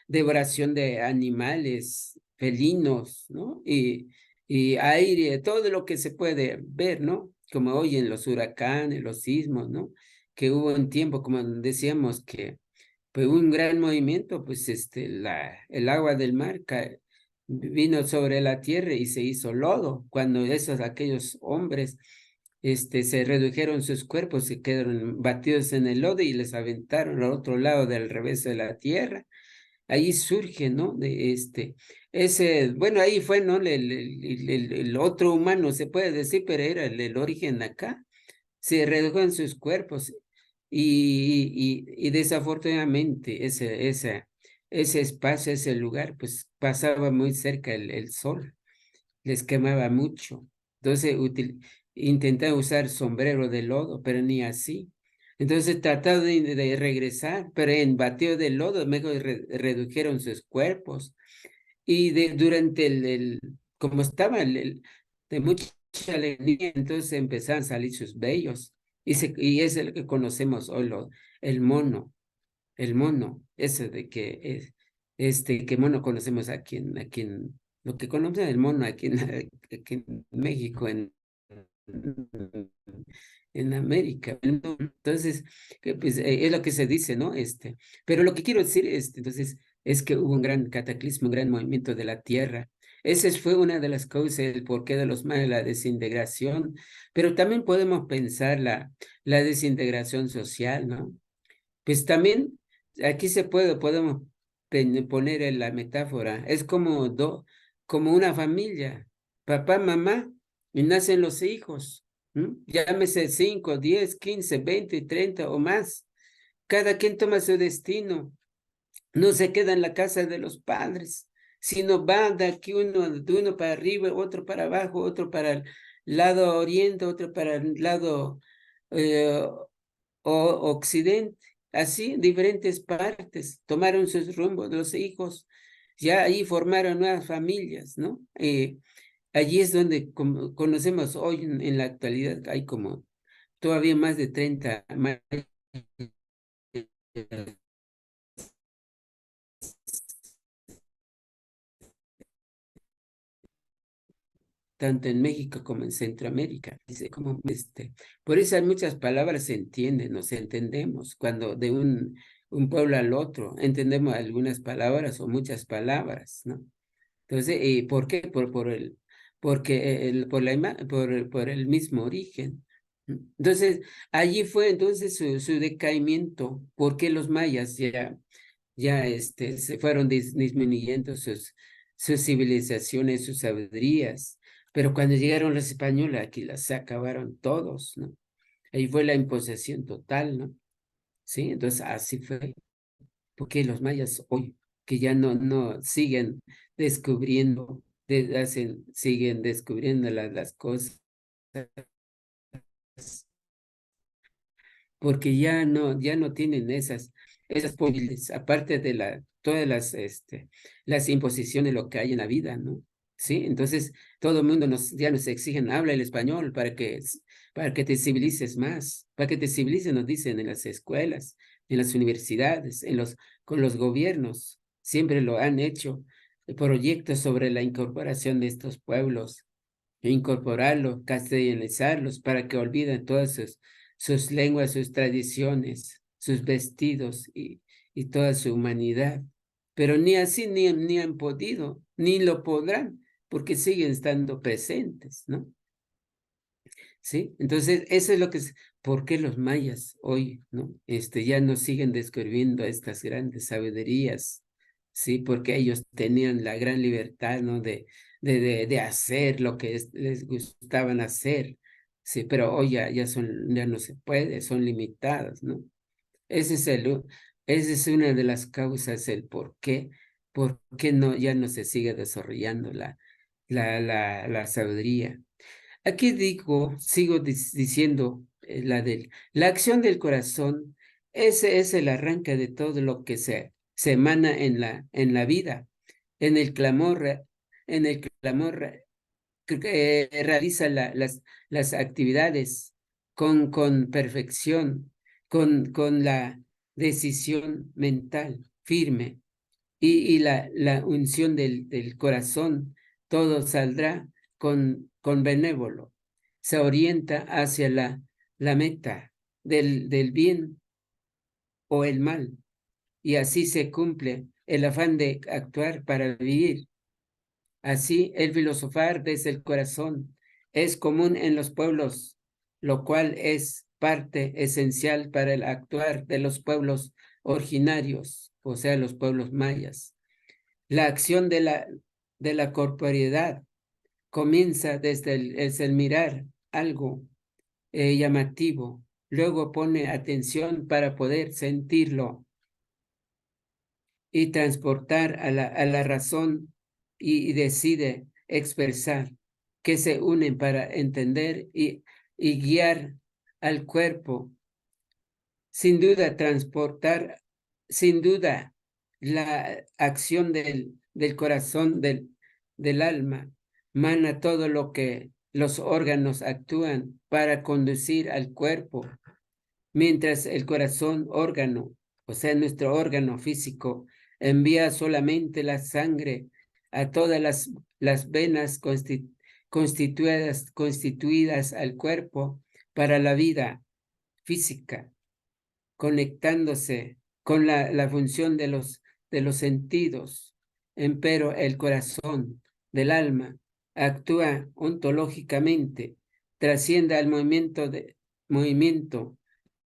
devoración de animales, felinos, ¿no? Y aire, todo lo que se puede ver, ¿no? Como hoy en los huracanes, los sismos, ¿no? Que hubo un tiempo, como decíamos, que pues un gran movimiento, pues el agua del mar vino sobre la tierra y se hizo lodo, cuando aquellos hombres se redujeron sus cuerpos, se quedaron batidos en el lodo y les aventaron al otro lado del revés de la tierra. Ahí surge, ¿no? Bueno, ahí fue, ¿no? El otro humano, se puede decir, pero era el origen acá. Se redujo en sus cuerpos y desafortunadamente ese espacio, ese lugar, pues pasaba muy cerca el sol, les quemaba mucho. Entonces intentaba usar sombrero de lodo, pero ni así. Entonces trataba de regresar, pero en bateo de lodo, mejor redujeron sus cuerpos. Y durante como estaba de mucha alegría, entonces empezaron a salir sus vellos. Y es el que conocemos hoy, el mono, ese de que que mono conocemos lo que conocen el mono aquí en México, en América. Entonces, pues, es lo que se dice, ¿no? Pero lo que quiero decir, entonces, es que hubo un gran cataclismo, un gran movimiento de la tierra. Esa fue una de las causas del porqué de los mayas, la desintegración, pero también podemos pensar la desintegración social, ¿no? Pues también aquí podemos poner en la metáfora, es como una familia, papá, mamá, y nacen los hijos, ¿m? Llámese 5, 10, 15, 20, 30 o más. Cada quien toma su destino, no se queda en la casa de los padres, sino va de aquí de uno para arriba, otro para abajo, otro para el lado oriente, otro para el lado eh, occidente. Así, diferentes partes tomaron sus rumbos los hijos ya ahí formaron nuevas familias, ¿no? Allí es donde conocemos hoy en la actualidad, hay como todavía más de 30 tanto en México como en Centroamérica. Dice, como por eso hay muchas palabras se entienden, nos entendemos. Cuando de un pueblo al otro entendemos algunas palabras o muchas palabras, ¿no? Entonces, ¿por qué? Porque por el mismo origen. Entonces, allí fue entonces su decaimiento, porque los mayas ya se fueron disminuyendo sus civilizaciones, sus sabidurías, pero cuando llegaron los españoles, aquí las acabaron todos, ¿no? Ahí fue la imposición total, ¿no? Sí, entonces así fue, porque los mayas hoy, que ya no siguen descubriendo, siguen descubriendo las cosas, porque ya no tienen esas posibilidades, aparte de todas las imposiciones, lo que hay en la vida, ¿no? Sí, entonces todo el mundo ya nos exigen, habla el español para que te civilices más, para que te civilices, nos dicen en las escuelas, en las universidades, con los gobiernos, siempre lo han hecho, proyectos sobre la incorporación de estos pueblos incorporarlos, castellanizarlos para que olviden todas sus lenguas, sus tradiciones, sus vestidos y toda su humanidad. Pero ni así ni han podido, ni lo podrán, porque siguen estando presentes, ¿no? ¿Sí? Entonces, eso es ¿por qué los mayas hoy, ¿no? Ya no siguen descubriendo estas grandes sabidurías, ¿sí? Porque ellos tenían la gran libertad, ¿no? De hacer lo que les gustaban hacer, ¿sí? Pero hoy ya no se puede, son limitadas, ¿no? Ese es esa es una de las causas, el por qué ya no se sigue desarrollando la sabiduría. Aquí sigo diciendo la acción del corazón, ese es el arranque de todo lo que se emana en la vida, en el clamor, que realiza las actividades con perfección, con la decisión mental firme y la unción del corazón, todo saldrá con benévolo. Se orienta hacia la meta del bien o el mal, y así se cumple el afán de actuar para vivir. Así, el filosofar desde el corazón es común en los pueblos, lo cual es parte esencial para el actuar de los pueblos originarios, o sea, los pueblos mayas. La acción de la corporeidad comienza desde el mirar algo llamativo, luego pone atención para poder sentirlo y transportar a la razón y decide expresar, que se unen para entender y guiar al cuerpo. Sin duda, sin duda, la acción del corazón, del alma, mana todo lo que los órganos actúan para conducir al cuerpo, mientras el corazón, órgano, o sea, nuestro órgano físico, envía solamente la sangre a todas las venas constituidas al cuerpo para la vida física, conectándose con la función de los sentidos. Empero el corazón del alma actúa ontológicamente, trasciende al movimiento,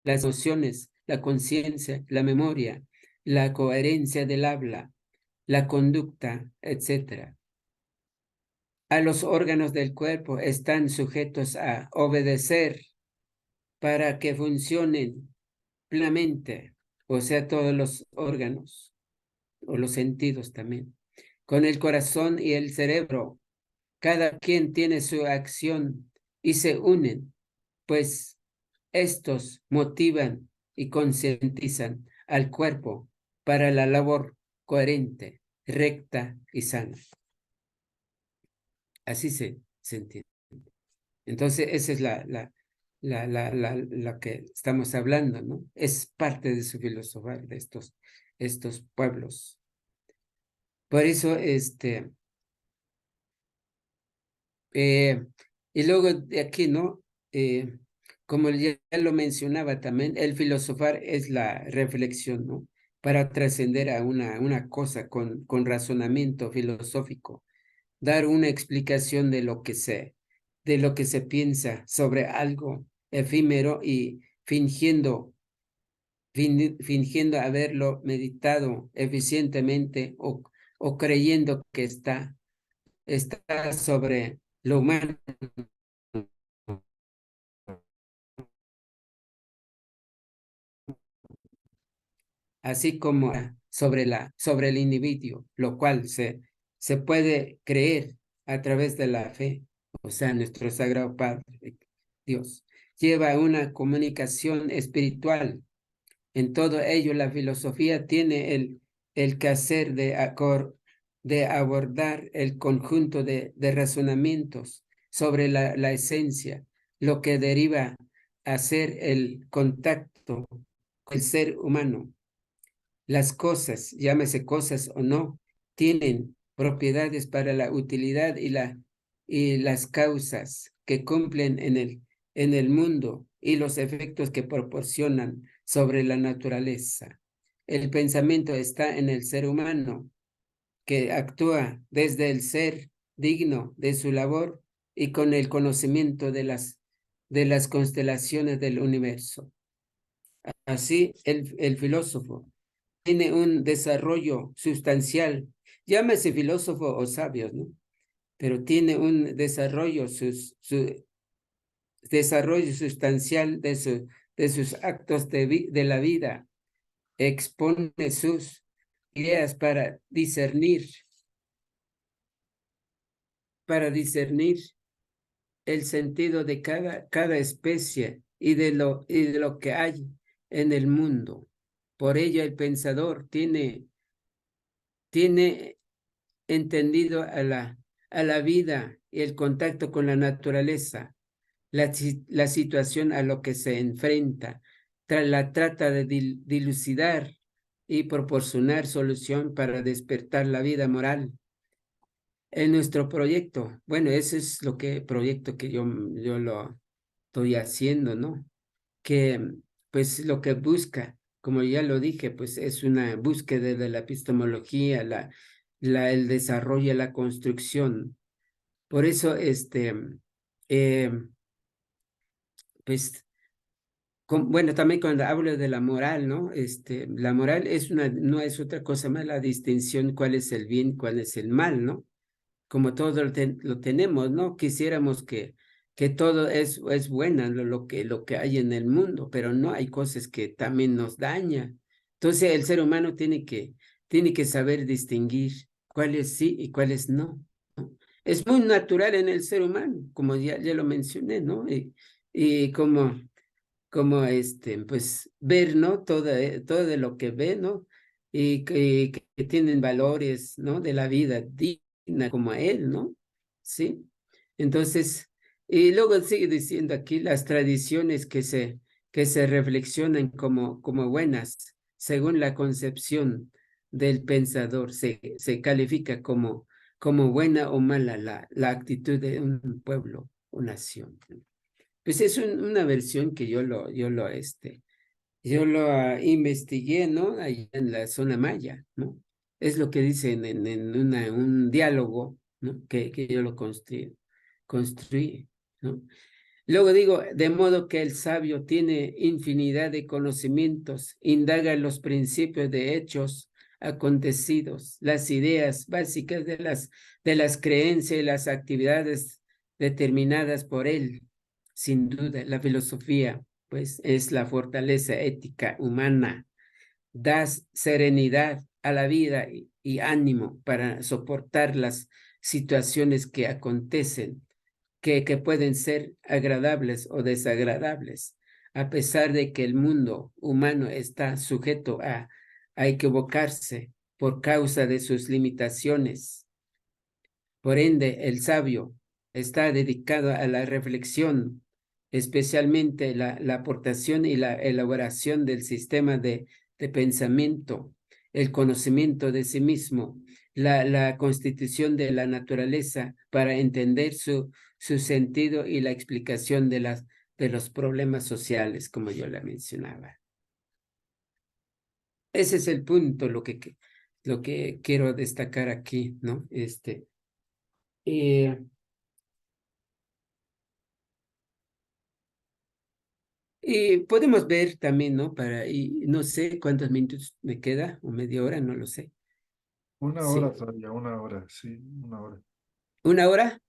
las emociones, la conciencia, la memoria, la coherencia del habla, la conducta, etc. A los órganos del cuerpo están sujetos a obedecer para que funcionen plenamente, o sea, todos los órganos o los sentidos también. Con el corazón y el cerebro, cada quien tiene su acción y se unen, pues estos motivan y concientizan al cuerpo para la labor coherente, recta y sana. Así se entiende. Entonces, esa es la que estamos hablando, ¿no? Es parte de su filosofar de estos pueblos. Por eso, y luego de aquí, ¿no? Como ya lo mencionaba también, el filosofar es la reflexión, ¿no? Para trascender a una cosa con razonamiento filosófico, dar una explicación de lo que se piensa sobre algo efímero y fingiendo haberlo meditado eficientemente o creyendo que está sobre lo humano, así como sobre el individuo, lo cual se puede creer a través de la fe. O sea, nuestro Sagrado Padre, Dios, lleva una comunicación espiritual. En todo ello, la filosofía tiene el quehacer de abordar el conjunto de razonamientos sobre la esencia, lo que deriva a ser el contacto con el ser humano. Las cosas, llámese cosas o no, tienen propiedades para la utilidad y las causas que cumplen en el mundo y los efectos que proporcionan sobre la naturaleza. El pensamiento está en el ser humano, que actúa desde el ser digno de su labor y con el conocimiento de las constelaciones del universo. Así, el filósofo tiene un desarrollo sustancial, llámese filósofo o sabio, ¿no? Pero tiene un desarrollo, su desarrollo sustancial de sus actos de la vida, expone sus ideas para discernir el sentido de cada especie y de lo que hay en el mundo. Por ello, el pensador tiene entendido a la vida y el contacto con la naturaleza, la situación a lo que se enfrenta, la trata de dilucidar y proporcionar solución para despertar la vida moral. En nuestro proyecto, bueno, ese es proyecto que yo lo estoy haciendo, ¿no? Que pues lo que busca, como ya lo dije, pues es una búsqueda de la epistemología, el desarrollo, la construcción. Por eso, eh, pues, bueno, también cuando hablo de la moral, ¿no? La moral no es otra cosa más la distinción cuál es el bien, cuál es el mal, ¿no? Como todo lo tenemos, ¿no? Quisiéramos que todo es buena, lo que hay en el mundo, pero no hay cosas que también nos dañan. Entonces el ser humano tiene que saber distinguir cuáles sí y cuáles no, ¿no? Es muy natural en el ser humano, como ya lo mencioné, ¿no? Y pues ver, ¿no? Todo de lo que ve, ¿no? Y que tienen valores, ¿no? De la vida digna como a él, ¿no? Sí. Entonces, y luego sigue diciendo aquí las tradiciones que se reflexionan como buenas, según la concepción del pensador, se califica como buena o mala la actitud de un pueblo o nación. Pues es una versión que yo lo investigué, ¿no? Ahí en la zona maya, ¿no? Es lo que dicen en un diálogo, ¿no? Que yo lo construí, ¿no? Luego digo, de modo que el sabio tiene infinidad de conocimientos, indaga los principios de hechos acontecidos, las ideas básicas de las creencias y las actividades determinadas por él. Sin duda, la filosofía, pues, es la fortaleza ética humana, da serenidad a la vida y ánimo para soportar las situaciones que acontecen que pueden ser agradables o desagradables, a pesar de que el mundo humano está sujeto a equivocarse por causa de sus limitaciones. Por ende, el sabio está dedicado a la reflexión, especialmente la aportación y la elaboración del sistema de pensamiento, el conocimiento de sí mismo, la constitución de la naturaleza para entender su sentido y la explicación de los problemas sociales, como yo la mencionaba. Ese es el punto, lo que quiero destacar aquí, ¿no? Y podemos ver también, ¿no? Y no sé cuántos minutos me queda, o media hora, no lo sé. Una hora Sí. todavía, una hora, sí, una hora. ¿Una hora?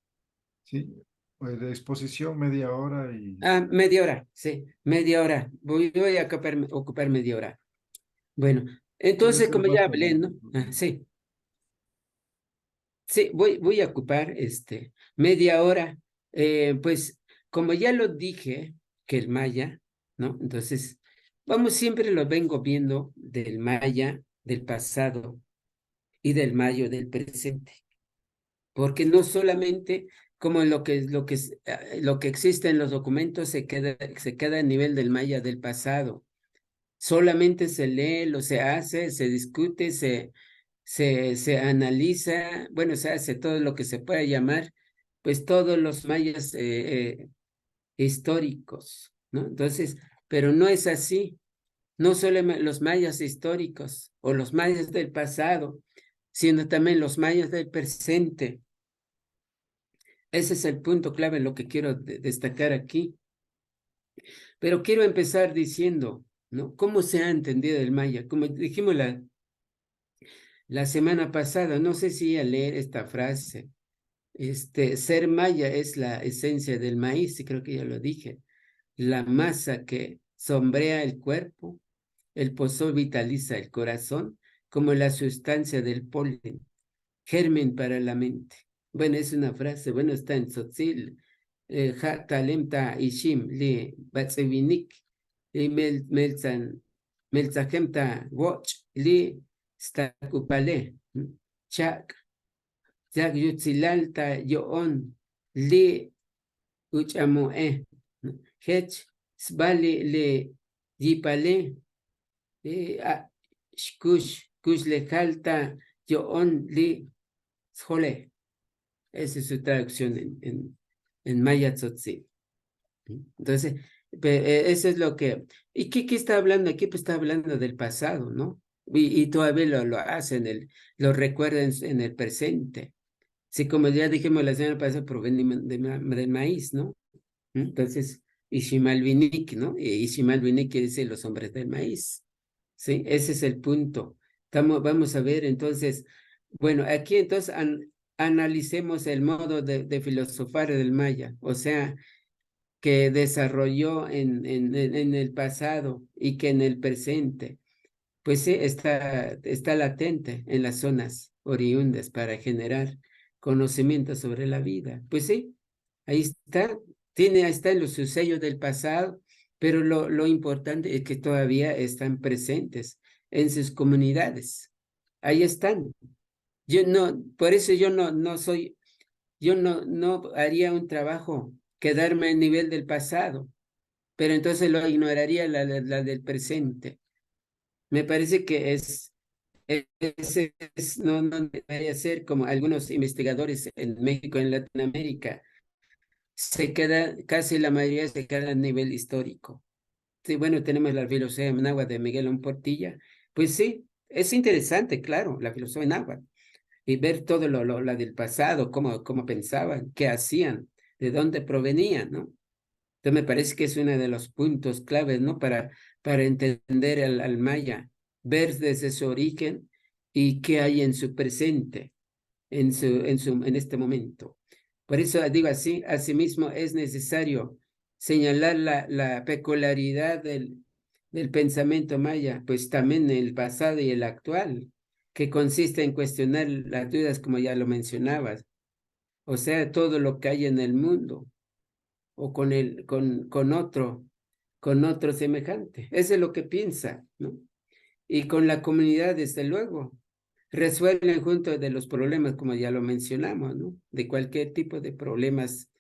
Sí, de exposición media hora y Ah, media hora, sí, media hora. Voy a ocupar media hora. Bueno, puede entonces, ser como más ya hablé, también. ¿no? Sí, sí, voy a ocupar media hora. Pues, como ya lo dije, que el maya, ¿no? Entonces, vamos, siempre lo vengo viendo del maya del pasado y del mayo del presente, porque no solamente como lo que existe en los documentos se queda a nivel del maya del pasado, solamente se lee, se hace, se discute, se analiza, bueno, se hace todo lo que se pueda llamar, pues todos los mayas históricos, ¿no? Entonces, pero no es así, no solo los mayas históricos o los mayas del pasado, sino también los mayas del presente. Ese es el punto clave, lo que quiero destacar aquí. Pero quiero empezar diciendo, ¿no? ¿Cómo se ha entendido el maya? Como dijimos la semana pasada, no sé si a leer esta frase, ser maya es la esencia del maíz, y creo que ya lo dije, la masa que sombrea el cuerpo, el pozol vitaliza el corazón, como la sustancia del polen, germen para la mente. Bueno, es una frase, bueno, está en Tzotzil, ja talemta ishim li batsevinik, y melzahemta woch li stakupale, chak, jak yutzilalta yoon li uchamoe, hech sbali li yipale, kush le jalta yoon li Jole, esa es su traducción en maya tzotzil. Entonces, eso es lo que... ¿Y qué está hablando aquí? Pues está hablando del pasado, ¿no? Y todavía lo hacen, lo recuerdan en el presente. Sí, como ya dijimos la semana pasada, proviene del maíz, ¿no? Entonces, Ishimalbinik, ¿no? Ishimalbinik quiere decir los hombres del maíz. Sí, ese es el punto. Vamos a ver entonces, bueno, aquí entonces analicemos el modo de filosofar del maya, o sea, que desarrolló en el pasado y que en el presente, pues sí, está latente en las zonas oriundas para generar conocimiento sobre la vida. Pues sí, ahí está en los sucesos del pasado, pero lo importante es que todavía están presentes en sus comunidades. Ahí están. Yo no, por eso yo no haría un trabajo quedarme a nivel del pasado, pero entonces lo ignoraría la del presente. Me parece que no debería ser como algunos investigadores en México, en Latinoamérica, casi la mayoría se queda a nivel histórico. Sí, bueno, tenemos la filosofía en agua de Miguel Portilla. Pues sí, es interesante, claro, la filosofía en agua. Y ver todo la del pasado, cómo pensaban, qué hacían, de dónde provenían, ¿no? Entonces me parece que es uno de los puntos claves, ¿no? Para entender al maya, ver desde su origen y qué hay en su presente, en este momento. Por eso digo así, asimismo es necesario señalar la peculiaridad del pensamiento maya, pues también el pasado y el actual, que consiste en cuestionar las dudas, como ya lo mencionabas, o sea, todo lo que hay en el mundo o con otro semejante. Eso es lo que piensa, ¿no? Y con la comunidad, desde luego, resuelven junto de los problemas, como ya lo mencionamos, ¿no? De cualquier tipo de problemas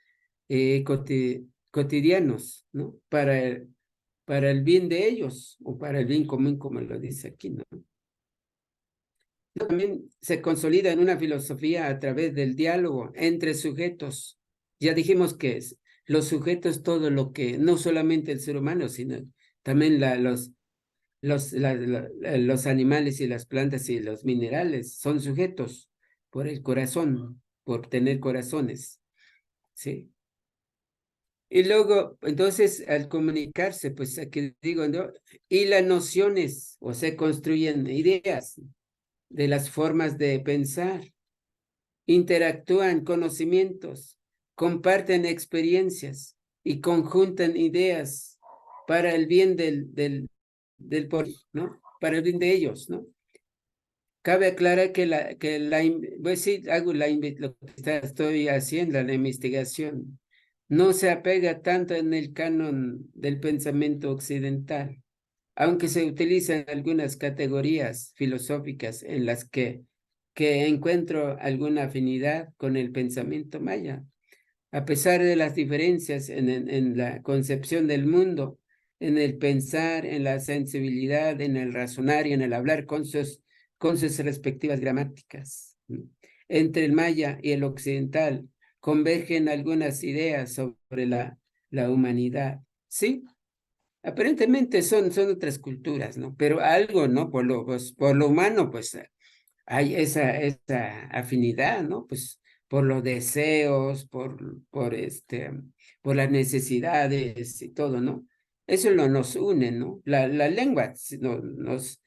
cotidianos, ¿no? Para el bien de ellos o para el bien común, como lo dice aquí, ¿no? También se consolida en una filosofía a través del diálogo entre sujetos. Ya dijimos que los sujetos, todo lo que, no solamente el ser humano, sino también los animales y las plantas y los minerales son sujetos por el corazón, por tener corazones, ¿sí? Y luego, entonces, al comunicarse, pues aquí digo, ¿no? Y las nociones, o se construyen ideas de las formas de pensar, interactúan conocimientos, comparten experiencias y conjuntan ideas para el bien del ¿no? Para el bien de ellos, ¿no? Cabe aclarar pues sí, hago lo que estoy haciendo, la investigación, no se apega tanto en el canon del pensamiento occidental, aunque se utilizan algunas categorías filosóficas en las que encuentro alguna afinidad con el pensamiento maya. A pesar de las diferencias en la concepción del mundo, en el pensar, en la sensibilidad, en el razonar y en el hablar con sus respectivas gramáticas. Entre el maya y el occidental convergen algunas ideas sobre la humanidad. Sí, aparentemente son otras culturas, ¿no? Pero algo, ¿no? Por lo humano, pues hay esa afinidad, ¿no? Pues por los deseos, por las necesidades y todo, ¿no? Eso nos une, ¿no? La lengua nos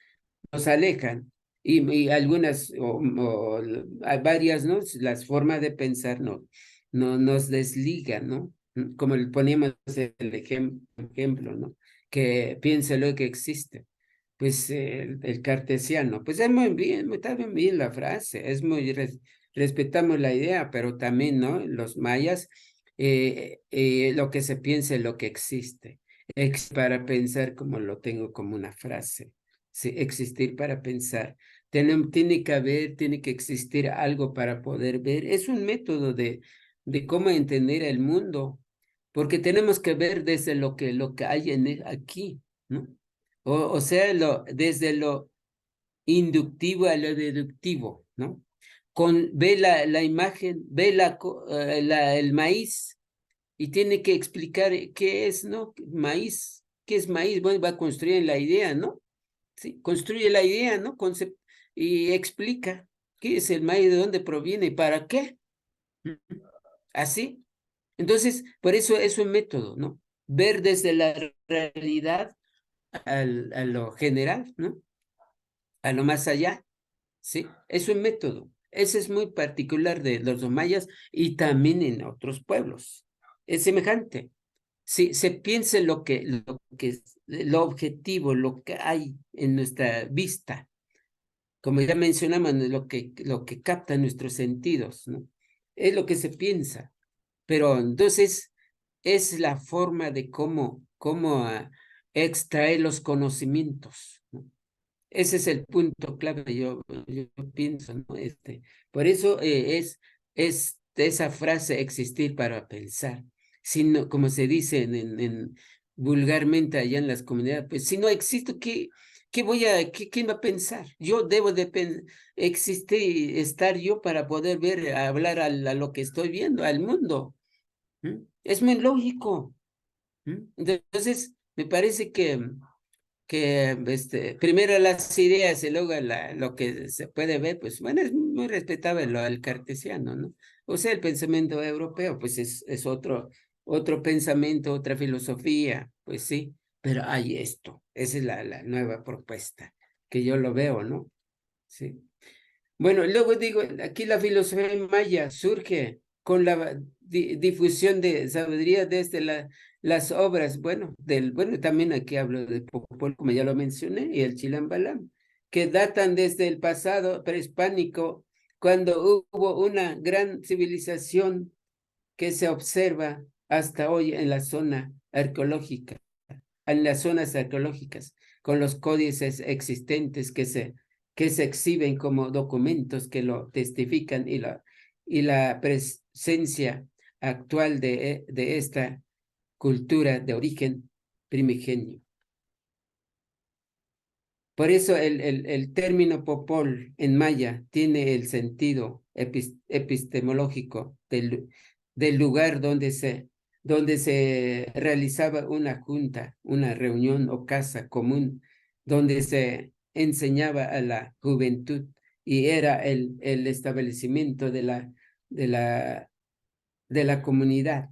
alejan y algunas hay varias, ¿no? Las formas de pensar no nos desligan, ¿no? Como le poníamos el ejemplo, ¿no? Que piense lo que existe. Pues el cartesiano, pues es muy bien, está bien, bien la frase, es muy, respetamos la idea, pero también, ¿no? Los mayas, lo que se piensa es lo que existe. Para pensar como lo tengo como una frase. Sí, existir para pensar. Tiene que haber, tiene que existir algo para poder ver. Es un método de cómo entender el mundo, porque tenemos que ver desde lo que hay aquí, ¿no? O sea, desde lo inductivo a lo deductivo, ¿no? Ve la imagen, ve el maíz y tiene que explicar qué es, ¿no? Maíz, ¿qué es maíz? Bueno, va a construir la idea, ¿no? Sí, construye la idea, ¿no? Y explica qué es el maíz, de dónde proviene y para qué. Así. Entonces, por eso es un método, ¿no? Ver desde la realidad a lo general, ¿no? A lo más allá, ¿sí? Es un método. Ese es muy particular de los mayas y también en otros pueblos. Es semejante. Si se piensa lo objetivo, lo que hay en nuestra vista, como ya mencionamos, lo que capta nuestros sentidos, ¿no? Es lo que se piensa. Pero entonces es la forma de cómo extraer los conocimientos, ¿no? Ese es el punto clave, yo pienso, ¿no? Por eso es esa frase existir para pensar. Sino, como se dice vulgarmente allá en las comunidades, pues si no existo, ¿quién va a pensar? Yo debo de existir, estar yo para poder ver, hablar a lo que estoy viendo, al mundo. Es muy lógico. Entonces, me parece que primero las ideas y luego lo que se puede ver, pues bueno, es muy respetable lo del cartesiano, ¿no? O sea, el pensamiento europeo, pues es otro pensamiento, otra filosofía, pues sí, pero hay esto, esa es la nueva propuesta, que yo lo veo, ¿no? Sí. Bueno, luego digo, aquí la filosofía maya surge con la difusión de sabiduría desde las obras, bueno, también aquí hablo de Popol, como ya lo mencioné, y el Chilambalam, que datan desde el pasado prehispánico, cuando hubo una gran civilización que se observa hasta hoy en la zona arqueológica, en las zonas arqueológicas, con los códices existentes que se exhiben como documentos que lo testifican y la presencia actual de esta cultura de origen primigenio. Por eso el término popol en maya tiene el sentido epistemológico del lugar donde se realizaba una junta, una reunión o casa común, donde se enseñaba a la juventud y era el establecimiento de la comunidad.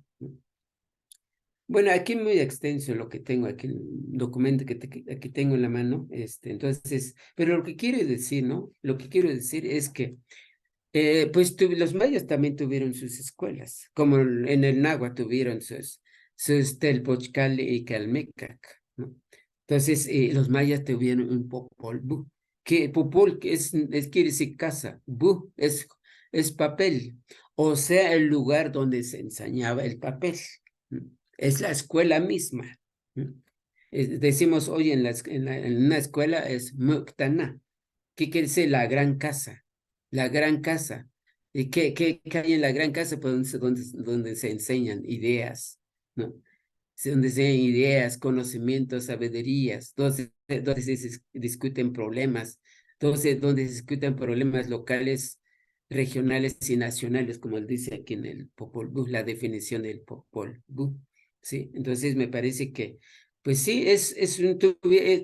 Bueno, aquí muy extenso lo que tengo aquí, el documento que aquí tengo en la mano, entonces, pero lo que quiero decir, ¿no? Lo que quiero decir es que, pues los mayas también tuvieron sus escuelas, como en el Nahua tuvieron sus Telpochcali y Calmecac, ¿no? Entonces, los mayas tuvieron un popol vuh, que popol que quiere decir casa, bu es papel, o sea, el lugar donde se enseñaba el papel, ¿no? Es la escuela misma, ¿no? Decimos hoy en una escuela es Muktana. ¿Qué quiere decir la gran casa? La gran casa. ¿Y qué hay en la gran casa? Pues donde se enseñan ideas, ¿no? Donde se enseñan ideas, conocimientos, sabidurías, donde se discuten problemas, donde se discuten problemas locales, regionales y nacionales, como él dice aquí en el Popol Vuh, la definición del Popol Vuh, ¿sí? Entonces me parece que, pues sí,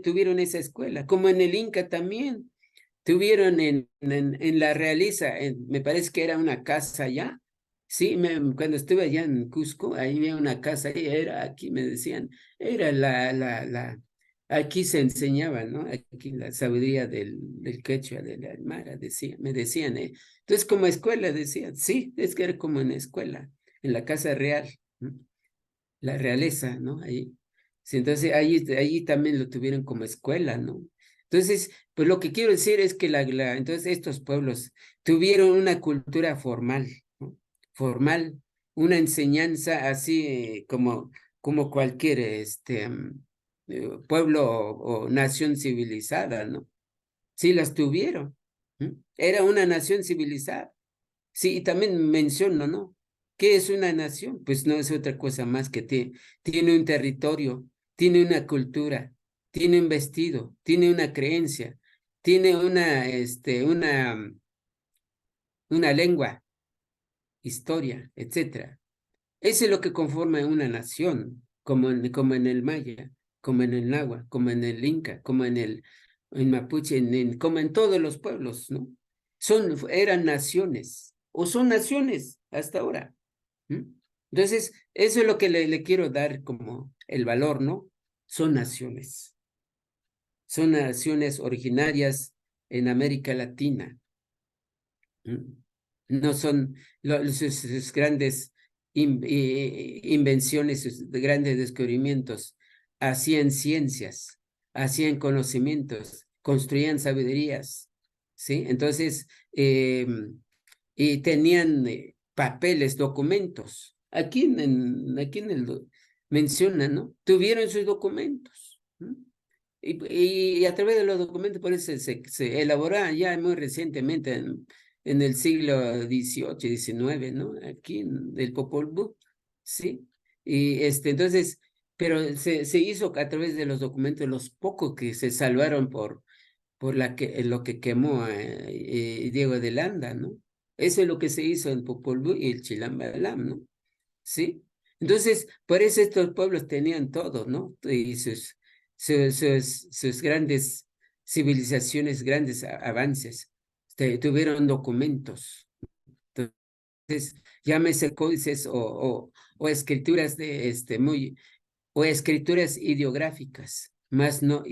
tuvieron esa escuela, como en el Inca también. Tuvieron en la Realiza, me parece que era una casa allá. Sí, cuando estuve allá en Cusco, ahí había una casa, aquí me decían, era aquí se enseñaba, ¿no? Aquí la sabiduría del quechua, del aymara, me decían, ¿eh? Entonces, como escuela, decían, sí, es que era como en escuela, en la casa real, ¿no? La realeza, ¿no? Ahí. Sí, entonces, ahí también lo tuvieron como escuela, ¿no? Entonces, pues lo que quiero decir es que entonces estos pueblos tuvieron una cultura formal, ¿no? Formal, una enseñanza así como cualquier pueblo o nación civilizada, ¿no? Sí, las tuvieron. ¿Mm? Era una nación civilizada. Sí, y también menciono, ¿no? ¿Qué es una nación? Pues no es otra cosa más que tiene un territorio, tiene una cultura, tiene un vestido, tiene una creencia, tiene una lengua, historia, etcétera. Eso es lo que conforma una nación, como en el maya, como en el náhuatl, como en el inca, como en mapuche, como en todos los pueblos, ¿no? Eran naciones, o son naciones hasta ahora. ¿Mm? Entonces, eso es lo que le quiero dar como el valor, ¿no? Son naciones. Son naciones originarias en América Latina. ¿Mm? No son sus grandes invenciones, sus grandes descubrimientos. Hacían ciencias, hacían conocimientos, construían sabidurías, ¿sí? Entonces, y tenían papeles, documentos. Aquí en menciona, ¿no? Tuvieron sus documentos. ¿No? Y a través de los documentos, por eso se elaboraron ya muy recientemente, en el siglo XVIII, XIX, ¿no? Aquí en el Popol Vuh, ¿sí? Y entonces, pero se hizo a través de los documentos, los pocos que se salvaron por lo que quemó Diego de Landa, ¿no? Eso es lo que se hizo en Popol Vuh y el Chilambalam, ¿no? ¿Sí? Entonces, por eso estos pueblos tenían todo, ¿no? Y sus grandes civilizaciones, grandes avances, tuvieron documentos. Entonces, llámese códices o escrituras o escrituras ideográficas, más no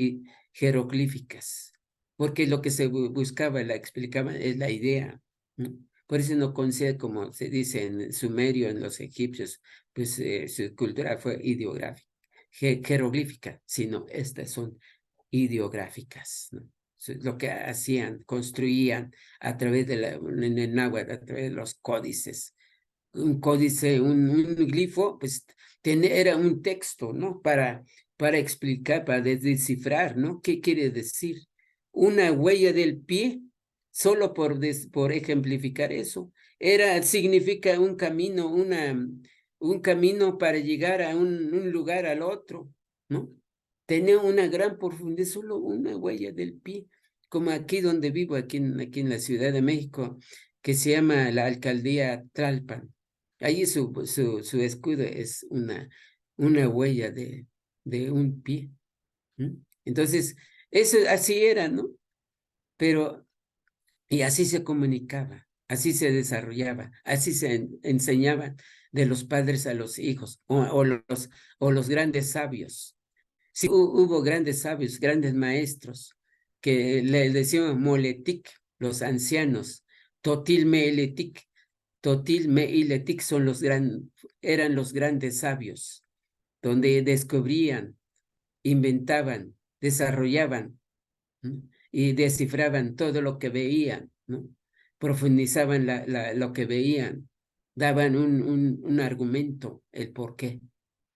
jeroglíficas, porque lo que se buscaba, la explicaba, es la idea, ¿no? Por eso no considera, como se dice en Sumerio, en los egipcios, pues su cultura fue ideográfica, jeroglífica, sino estas son ideográficas, ¿no? Lo que hacían, construían a través en el náhuatl, a través de los códices. Un códice, un glifo, pues era un texto, ¿no? Para explicar, para descifrar, ¿no? ¿Qué quiere decir? una huella del pie, solo por ejemplificar eso. Significa un camino, un camino para llegar a un lugar al otro, ¿no? Tenía una gran profundidad, solo una huella del pie, como aquí donde vivo, aquí en la Ciudad de México, que se llama la alcaldía Tlalpan. Ahí su escudo es una huella de un pie. Entonces, eso así era, ¿no? Pero, y así se comunicaba, así se desarrollaba, así se enseñaban de los padres a los hijos, o los grandes sabios. Sí, hubo grandes sabios, grandes maestros, que le decían moletic, los ancianos, totil meeletic, totil meiletic eran los grandes sabios, donde descubrían, inventaban, desarrollaban, ¿no? Y descifraban todo lo que veían, ¿no? Profundizaban lo que veían, daban un argumento, el por qué,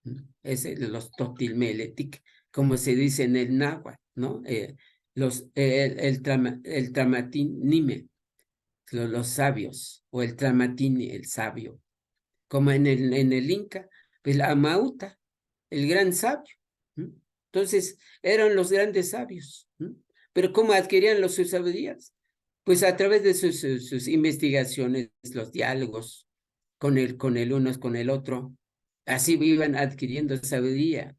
¿no? Es los totilmeletic, como se dice en el náhuatl, ¿no? El tramatinime, los sabios, o el tramatini, el sabio, como en el Inca, pues la Amauta, el gran sabio, ¿no? Entonces, eran los grandes sabios, ¿no? Pero ¿cómo adquirían sus sabidurías? Pues a través de sus investigaciones, los diálogos con el uno, con el otro, así iban adquiriendo sabiduría.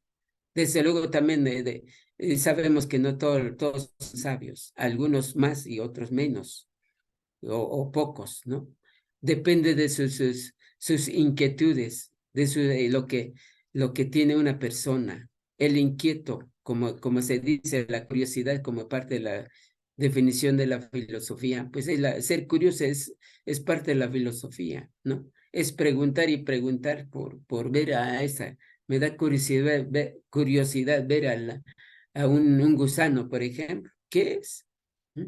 Desde luego también sabemos que no todos son sabios, algunos más y otros menos, o pocos, ¿no? Depende de sus inquietudes, de lo que tiene una persona. El inquieto, como se dice, la curiosidad como parte de la definición de la filosofía, pues ser curioso es parte de la filosofía, ¿no? Es preguntar y preguntar por ver a esa. Me da curiosidad ver a un gusano, por ejemplo. ¿Qué es? ¿Mm?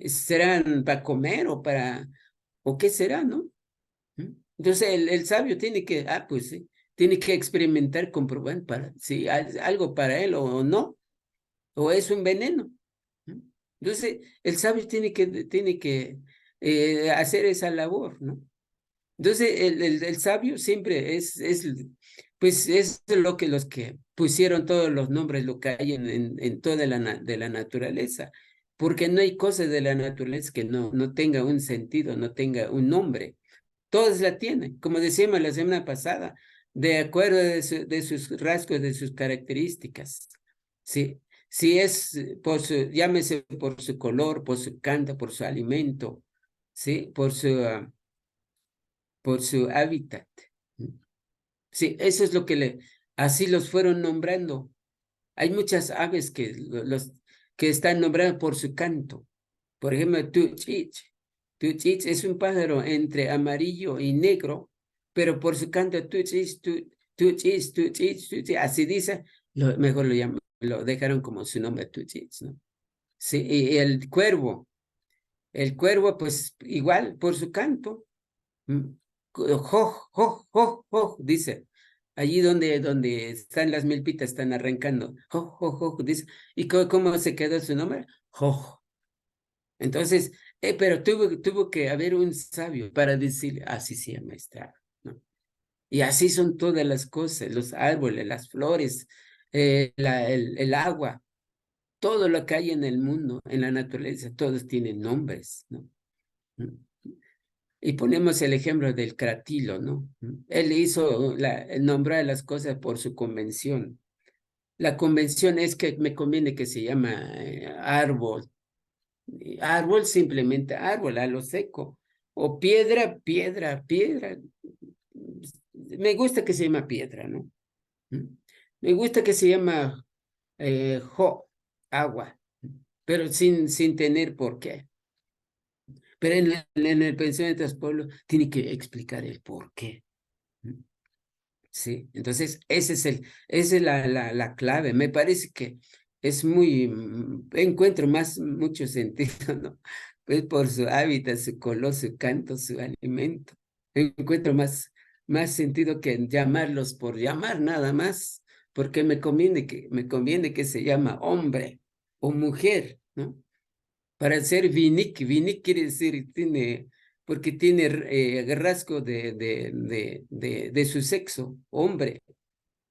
¿Serán para comer o qué será, no? Entonces el sabio tiene que, pues sí, tiene que experimentar, comprobar si hay algo para él o no, o es un veneno. Entonces el sabio tiene que hacer esa labor, ¿no? Entonces el sabio siempre pues es lo que los que pusieron todos los nombres, lo que hay en toda de la naturaleza, porque no hay cosa de la naturaleza que no tenga un sentido, no tenga un nombre. Todas la tienen, como decíamos la semana pasada, de acuerdo de sus rasgos, de sus características. Sí, si es llámese por su color, por su canto, por su alimento, sí, por su hábitat. Sí, eso es lo que así los fueron nombrando. Hay muchas aves que están nombradas por su canto. Por ejemplo, tuchich. Tuchich es un pájaro entre amarillo y negro, pero por su canto, tuchich, tuchich, tuchich, tuchich, así dice, mejor lo dejaron como su nombre, tuchich, ¿no? Sí, y el cuervo, pues igual, por su canto. Joj, joj, joj, joj, dice. Allí donde están las milpitas, están arrancando. Joj, joj, joj, dice. ¿Y cómo se quedó su nombre? Joj. Entonces, pero tuvo que haber un sabio para decir, así se llama esta ave, ¿no? Y así son todas las cosas, los árboles, las flores, el agua, todo lo que hay en el mundo, en la naturaleza, todos tienen nombres, ¿no? Y ponemos el ejemplo del Cratilo, ¿no? Él nombró a las cosas por su convención. La convención es que me conviene que se llama árbol. Árbol, simplemente árbol, a lo seco. O piedra, piedra, piedra. Me gusta que se llama piedra, ¿no? Me gusta que se llama agua, pero sin tener por qué. Pero en el pensamiento de los pueblos tiene que explicar el por qué. Sí, entonces esa es la clave. Me parece que es encuentro mucho sentido, ¿no? Pues por su hábitat, su color, su canto, su alimento. Encuentro más sentido que llamarlos por llamar nada más, porque me conviene que se llama hombre o mujer, ¿no? Para ser vinik, vinik quiere decir, porque tiene rasgo de su sexo, hombre,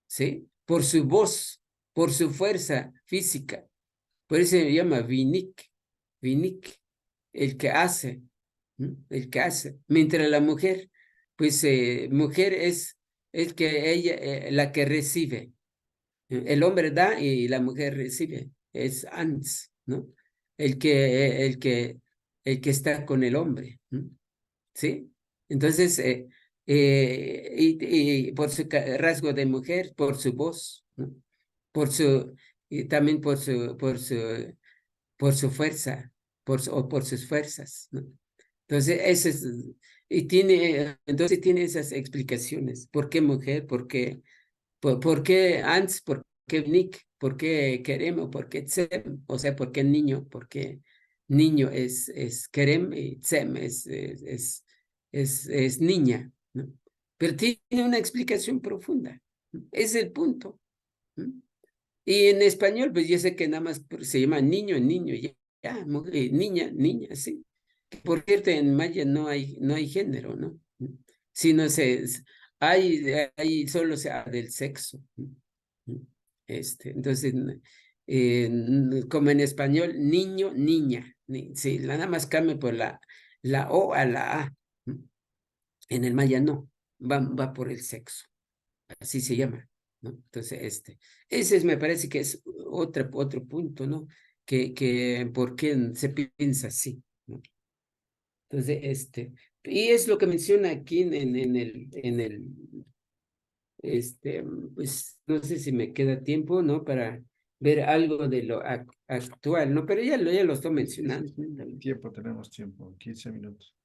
¿sí? Por su voz, por su fuerza física. Por eso se llama vinik, vinik, el que hace, ¿no? El que hace. Mientras la mujer, pues mujer es el que ella, la que recibe. El hombre da y la mujer recibe. Es ans, ¿no? El que está con el hombre, ¿no? ¿Sí? Entonces, y por su rasgo de mujer, por su voz, ¿no? Y también por su fuerza, o por sus fuerzas, ¿no? Entonces, entonces tiene esas explicaciones. ¿Por qué mujer? ¿Por qué Ants? ¿Por qué Nick? ¿Por qué queremos? ¿Por qué Tsem? O sea, ¿por qué niño? Porque niño es Kerem y Tsem es niña, ¿no? Pero tiene una explicación profunda, ¿no? Es el punto, ¿no? Y en español, pues yo sé que nada más se llama niño, niño, niña, niña, sí. Por cierto, en maya no hay género, ¿no? Sino hay solo se habla del sexo, ¿no? Entonces, como en español, niño, niña, sí, nada más cambia por la O a la A, ¿no? En el maya no, va por el sexo, así se llama, ¿no? Entonces, ese me parece que es otro punto, ¿no? ¿Por qué se piensa así, ¿no? Entonces, y es lo que menciona aquí pues no sé si me queda tiempo, ¿no? Para ver algo de lo actual, ¿no? Pero ya lo estoy mencionando, ¿no? Tiempo, tenemos tiempo, 15 minutos.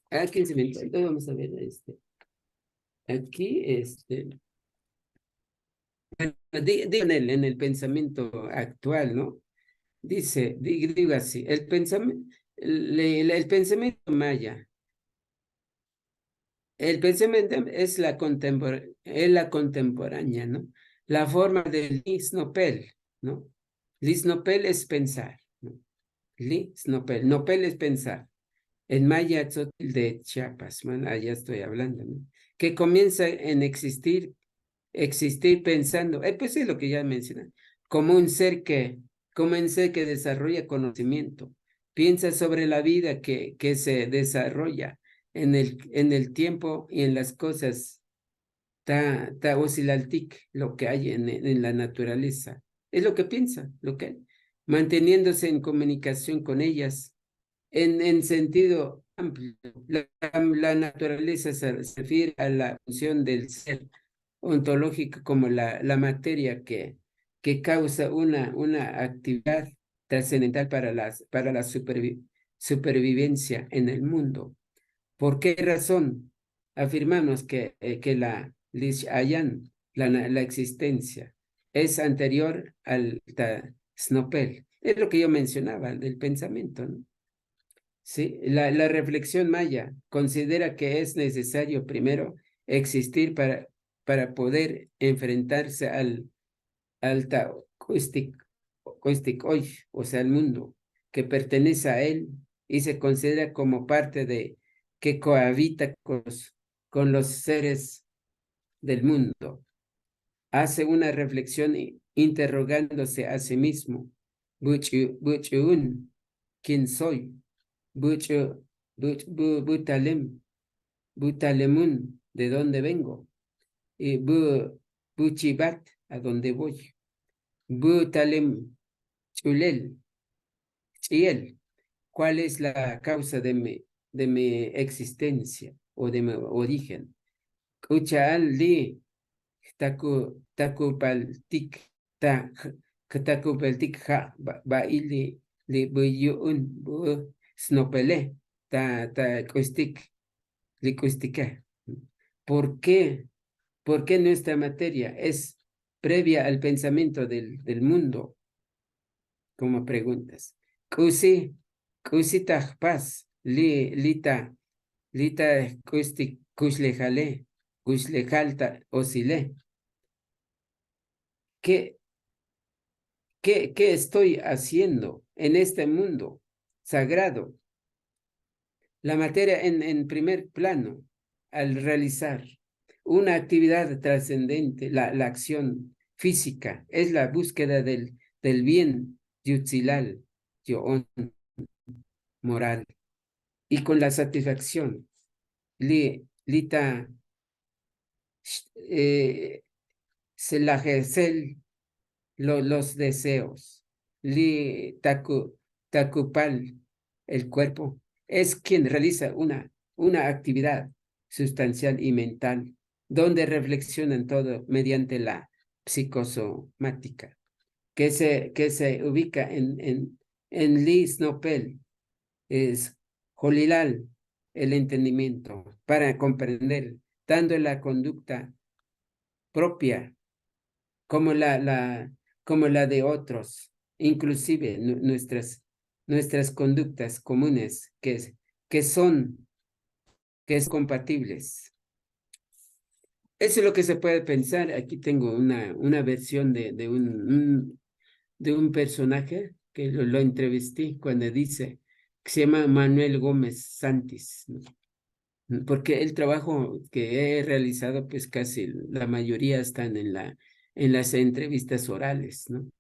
15 minutos. Entonces vamos a ver, aquí, bueno, digo en el pensamiento actual, ¿no? Digo así, el pensamiento maya. El pensamiento es la contemporánea, ¿no? La forma del Lisnopel, ¿no? Lisnopel es pensar, ¿no? Lisnopel, Nopel es pensar. En maya tzotl de Chiapas, man, allá estoy hablando, ¿no? Que comienza en existir pensando, pues es lo que ya mencioné, como como un ser que desarrolla conocimiento, piensa sobre la vida que se desarrolla en el tiempo y en las cosas, ta oscilaltic, lo que hay en la naturaleza, es lo que piensa, lo que hay, manteniéndose en comunicación con ellas, en sentido amplio. La naturaleza se refiere a la función del ser ontológica como la materia que causa una actividad trascendental para la supervivencia en el mundo. ¿Por qué razón afirmamos que la Lishayan, la existencia, es anterior al Snopel? Es lo que yo mencionaba del pensamiento, ¿no? Sí, la reflexión maya considera que es necesario primero existir para poder enfrentarse al Taoístic hoy, o sea, al mundo que pertenece a él y se considera como parte de que cohabita con los seres del mundo. Hace una reflexión interrogándose a sí mismo. Buchun, ¿quién soy? Bucho, Butalem, Butalemun, ¿de dónde vengo? Y Buchibat, ¿a dónde voy? Butalem, Chulel, Chiel, ¿cuál es la causa de mi existencia o de mi origen? Kuchaal li, takupaltik, takupaltik ha, li buyun, snopele, kuistik. Lingüística. ¿Por qué? ¿Por qué nuestra materia es previa al pensamiento del mundo? Como preguntas. Kusi tajpas, lita kushlejale, kushlejalta osile. ¿Qué estoy haciendo en este mundo sagrado. La materia en primer plano, al realizar una actividad trascendente, la acción física, es la búsqueda del bien yutzilal, yoon, moral, y con la satisfacción, lita, se la gesel, los deseos, takupal, el cuerpo, es quien realiza una actividad sustancial y mental, donde reflexionan todo mediante la psicosomática, que se ubica en Li Snopel, es Jolilal, el entendimiento, para comprender, dando la conducta propia como como la de otros, inclusive nuestras conductas comunes que son compatibles. Eso es lo que se puede pensar. Aquí tengo una versión de un personaje que lo entrevisté cuando dice que se llama Manuel Gómez Santis, ¿no? Porque el trabajo que he realizado, pues casi la mayoría están en las entrevistas orales, ¿no?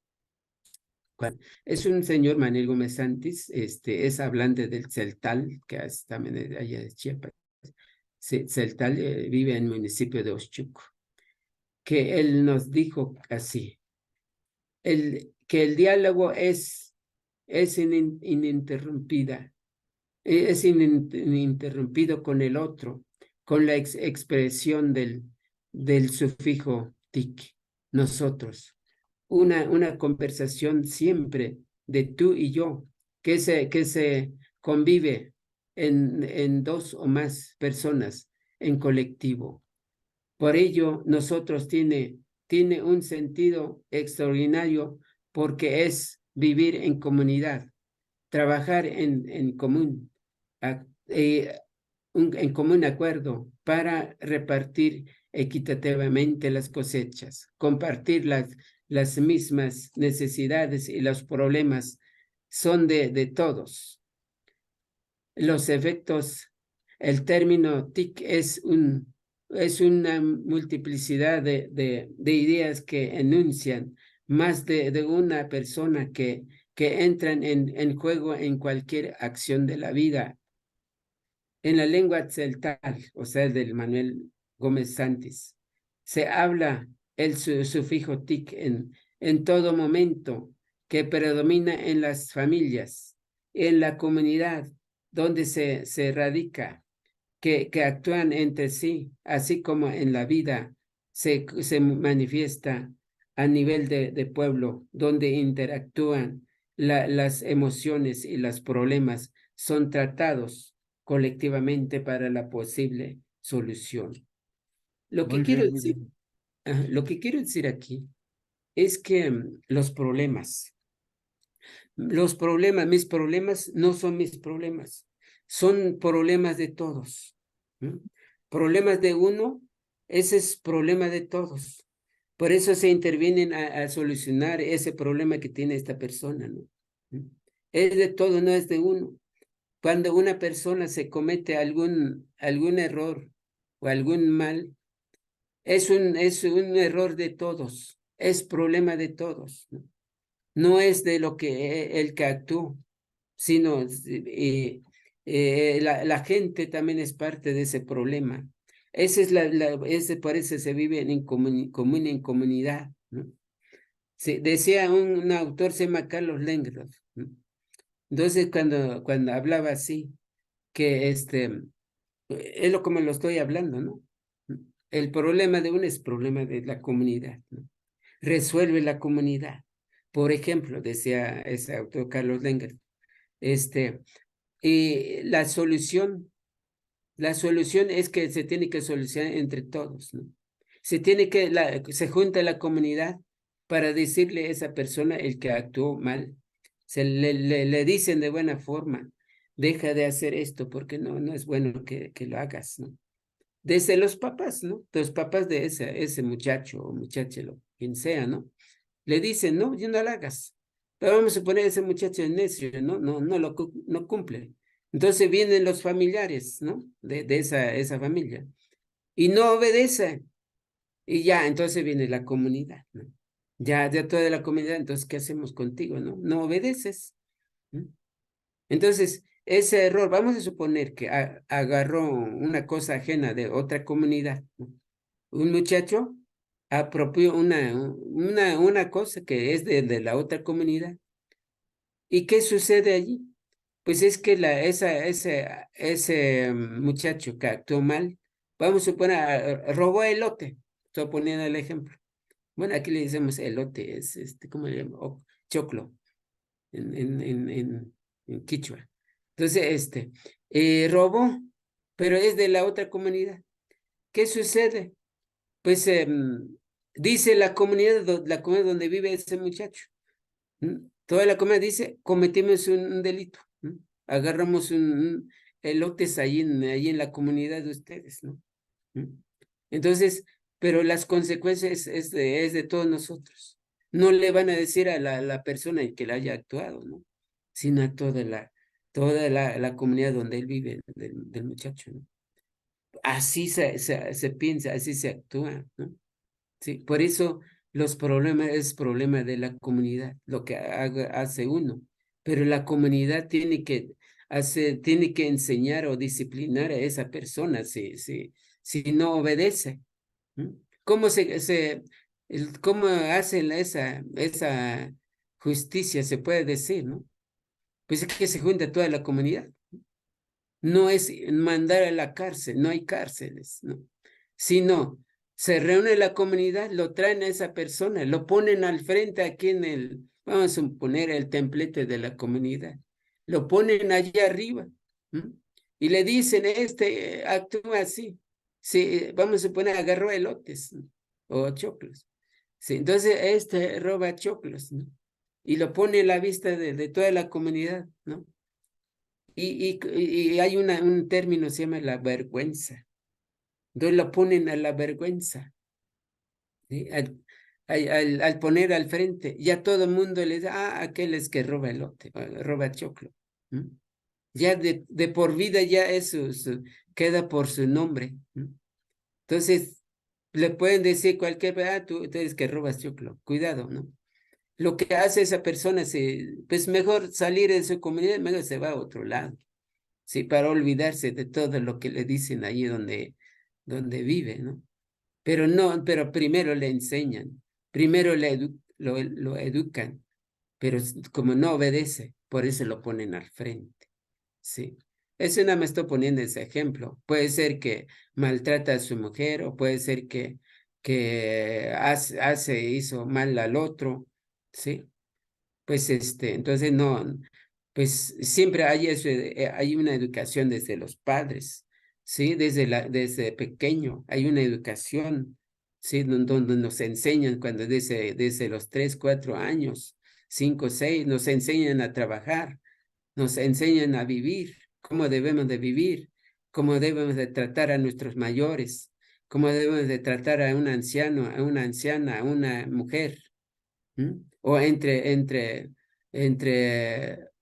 Es un señor Manuel Gómez Santis, es hablante del Celtal, que es también allá de Chiapas. Celtal vive en el municipio de Oxchuco, que él nos dijo así, que el diálogo es ininterrumpida, es ininterrumpido con el otro, con la expresión del sufijo tic, nosotros. Una conversación siempre de tú y yo, que se convive en dos o más personas en colectivo. Por ello, nosotros tiene un sentido extraordinario porque es vivir en comunidad, trabajar en común, en común acuerdo para repartir equitativamente las cosechas, compartir las mismas necesidades y los problemas son de todos. Los efectos, el término TIC es una multiplicidad de ideas que enuncian más de una persona que entran en juego en cualquier acción de la vida. En la lengua tzeltal, o sea, del Manuel Gómez Santis, se habla el sufijo tic en todo momento, que predomina en las familias, en la comunidad donde se radica, que actúan entre sí, así como en la vida se manifiesta a nivel de pueblo, donde interactúan las emociones y los problemas, son tratados colectivamente para la posible solución. Lo que Muy quiero bien, muy decir, bien. lo que quiero decir aquí es que los problemas, mis problemas no son mis problemas, son problemas de todos, ¿no? Problemas de uno, ese es problema de todos. Por eso se intervienen a solucionar ese problema que tiene esta persona, ¿no? Es de todo, no es de uno. Cuando una persona se comete algún error o algún mal, es un error de todos, es problema de todos, ¿no? No es de lo que el que actuó, sino la gente también es parte de ese problema. Ese es por eso se vive en común en comunidad, ¿no? Decía un autor, se llama Carlos Lengrov, ¿no? Entonces, cuando hablaba así, que es lo como lo estoy hablando, ¿no? El problema de uno es problema de la comunidad, ¿no? Resuelve la comunidad. Por ejemplo, decía ese autor Carlos Lengrov, y la solución es que se tiene que solucionar entre todos, ¿no? Se junta la comunidad para decirle a esa persona el que actuó mal. Le dicen de buena forma, deja de hacer esto porque no es bueno que lo hagas, ¿no? Desde los papás, ¿no? Los papás de ese muchacho o muchacha, quien sea, ¿no? Le dicen, no, ya no lo hagas. Pero vamos a suponer ese muchacho es necio, ¿no? No cumple. Entonces vienen los familiares, ¿no? De esa familia. Y no obedece. Y ya, entonces viene la comunidad, ¿no? Ya toda la comunidad, entonces, ¿qué hacemos contigo, no? No obedeces. ¿Mm? Entonces, ese error, vamos a suponer que agarró una cosa ajena de otra comunidad, ¿no? Un muchacho apropió una cosa que es de la otra comunidad. ¿Y qué sucede allí? Pues es que ese muchacho que actuó mal, vamos a suponer, robó elote, estoy poniendo el ejemplo. Bueno, aquí le decimos elote, es ¿cómo le llamo? Choclo, en Quichua. Entonces, robó, pero es de la otra comunidad. ¿Qué sucede? Pues dice la comunidad donde vive ese muchacho. Toda la comunidad dice, cometimos un delito. Agarramos elotes ahí en la comunidad de ustedes, ¿no? Entonces, pero las consecuencias es de todos nosotros. No le van a decir a la persona que le haya actuado, ¿no? Sino a toda la comunidad donde él vive, del muchacho, ¿no? Así se piensa, así se actúa, ¿no? Sí, por eso los problemas es problema de la comunidad, lo que hace uno. Pero la comunidad tiene que enseñar o disciplinar a esa persona si no obedece. ¿Mm? ¿Cómo cómo hacen esa justicia, se puede decir, ¿no? Pues es que se junta toda la comunidad. No es mandar a la cárcel, no hay cárceles, ¿no? Sino se reúne la comunidad, lo traen a esa persona, lo ponen al frente aquí vamos a poner el templete de la comunidad, lo ponen allá arriba, ¿m? Y le dicen, actúa así. Sí, vamos a poner, agarró elotes, ¿no? O choclos. Sí, entonces roba choclos, ¿no? Y lo pone a la vista de toda la comunidad, ¿no? Y hay un término, se llama la vergüenza. Entonces lo ponen a la vergüenza, ¿sí? Al poner al frente, ya todo el mundo le da, aquel es que roba elote, roba choclo. ¿Mm? Ya de por vida ya eso queda por su nombre. ¿Mm? Entonces, le pueden decir cualquier, tú eres que robas choclo, cuidado, ¿no? Lo que hace esa persona, pues mejor salir de su comunidad, mejor se va a otro lado. Sí, para olvidarse de todo lo que le dicen allí donde vive, ¿no? Pero no, pero primero le enseñan, primero lo educan, pero como no obedece, por eso lo ponen al frente, ¿sí? Eso nada me estoy poniendo ese ejemplo. Puede ser que maltrata a su mujer o puede ser que hizo mal al otro, ¿sí? Pues entonces no, pues siempre hay una educación desde los padres, ¿sí? Desde pequeño hay una educación, ¿sí? Donde nos enseñan cuando desde los 3, 4 años, 5, 6, nos enseñan a trabajar, nos enseñan a vivir, cómo debemos de vivir, cómo debemos de tratar a nuestros mayores, cómo debemos de tratar a un anciano, a una anciana, a una mujer. O entre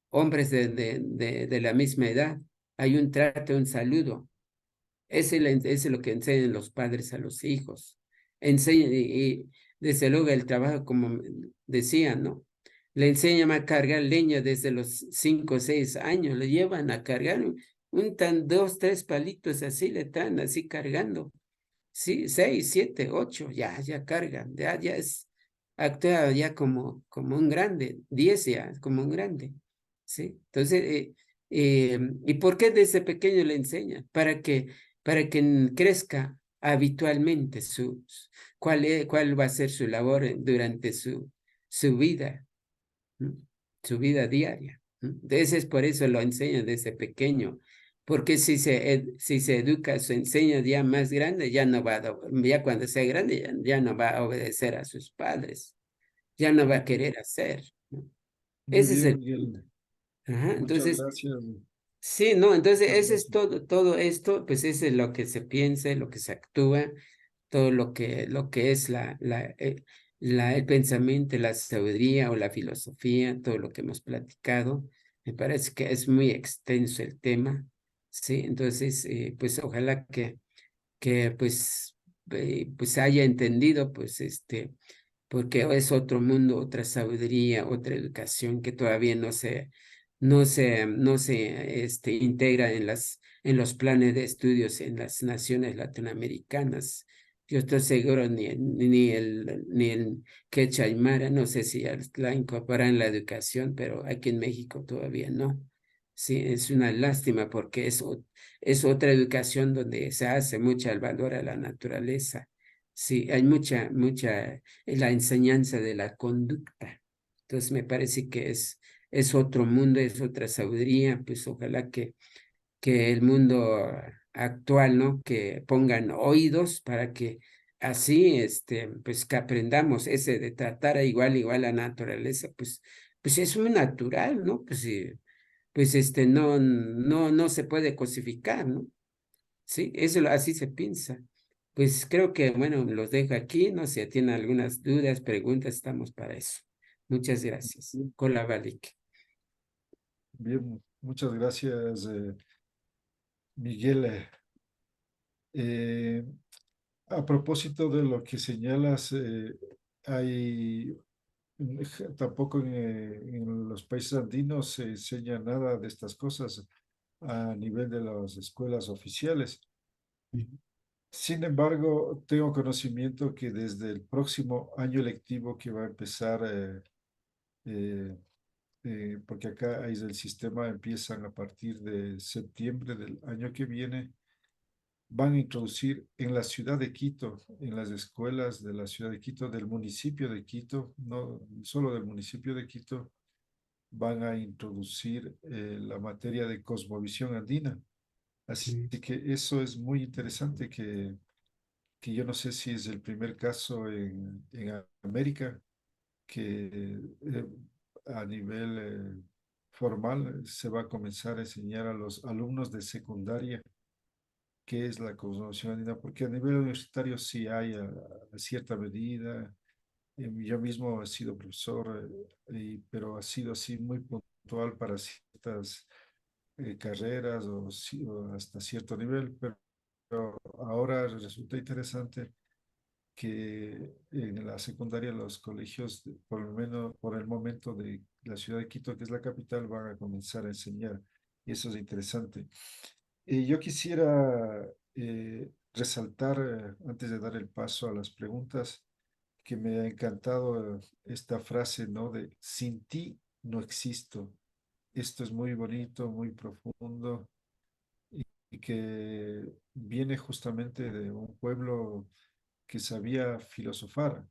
hombres de la misma edad. Hay un trato, un saludo. Ese es lo que enseñan los padres a los hijos. Enseñan, y desde luego el trabajo, como decían, ¿no? Le enseñan a cargar leña desde los 5 o 6 años. Le llevan a cargar un 2, 3 palitos así, le están así cargando. Sí, 6, 7, 8, ya cargan, ya actúa ya como un grande, 10 ya, como un grande, ¿sí? Entonces, ¿y por qué desde pequeño le enseña? Para que crezca habitualmente cuál va a ser su labor durante su vida, ¿m? Su vida diaria. Entonces, es por eso lo enseña desde pequeño. Porque si se educa, se enseña ya más grande, ya cuando sea grande, ya no va a obedecer a sus padres, ya no va a querer hacer, ¿no? Muy Ese es bien, el. Miguel. Ajá, Muchas entonces, gracias. sí, no, entonces Muchas ese es gracias. todo esto, pues ese es lo que se piensa, lo que se actúa, todo lo que es el pensamiento, la sabiduría o la filosofía, todo lo que hemos platicado. Me parece que es muy extenso el tema, ¿sí? Entonces, pues ojalá que pues haya entendido, pues porque es otro mundo, otra sabiduría, otra educación que todavía no se integra en los planes de estudios en las naciones latinoamericanas. Yo estoy seguro ni el quechua aymara, no sé si la incorporan en la educación, pero aquí en México todavía no. Sí, es una lástima porque es otra educación donde se hace mucha el valor a la naturaleza. Sí, hay mucha la enseñanza de la conducta. Entonces me parece que es otro mundo, es otra sabiduría, pues ojalá que el mundo actual, ¿no? Que pongan oídos para que así, pues que aprendamos ese de tratar a igual a naturaleza, pues es muy natural, ¿no? Pues, pues no se puede cosificar, ¿no? Sí, así se piensa. Pues creo que, bueno, los dejo aquí. No sé, tienen algunas dudas, preguntas, estamos para eso. Muchas gracias. Bien, Con la Balik. bien, muchas gracias, Miguel. Eh, a propósito de lo que señalas, hay tampoco en los países andinos se enseña nada de estas cosas a nivel de las escuelas oficiales. Sin embargo, tengo conocimiento que desde el próximo año lectivo que va a empezar, eh, porque acá hay el sistema empiezan a partir de septiembre del año que viene, van a introducir en la ciudad de Quito, en las escuelas de la ciudad de Quito, del municipio de Quito, no solo del municipio de Quito, van a introducir la materia de cosmovisión andina. Así Mm, que eso es muy interesante que yo no sé si es el primer caso en América que a nivel formal se va a comenzar a enseñar a los alumnos de secundaria qué es la cosmovisión andina, porque a nivel universitario sí hay a cierta medida. Yo mismo he sido profesor, pero ha sido así muy puntual para ciertas carreras o hasta cierto nivel, pero ahora resulta interesante que en la secundaria los colegios, por lo menos por el momento de la ciudad de Quito, que es la capital, van a comenzar a enseñar. Y eso es interesante. Yo quisiera resaltar, antes de dar el paso a las preguntas, que me ha encantado esta frase, ¿no? De sin ti no existo. Esto es muy bonito, muy profundo y que viene justamente de un pueblo que sabía filosofar,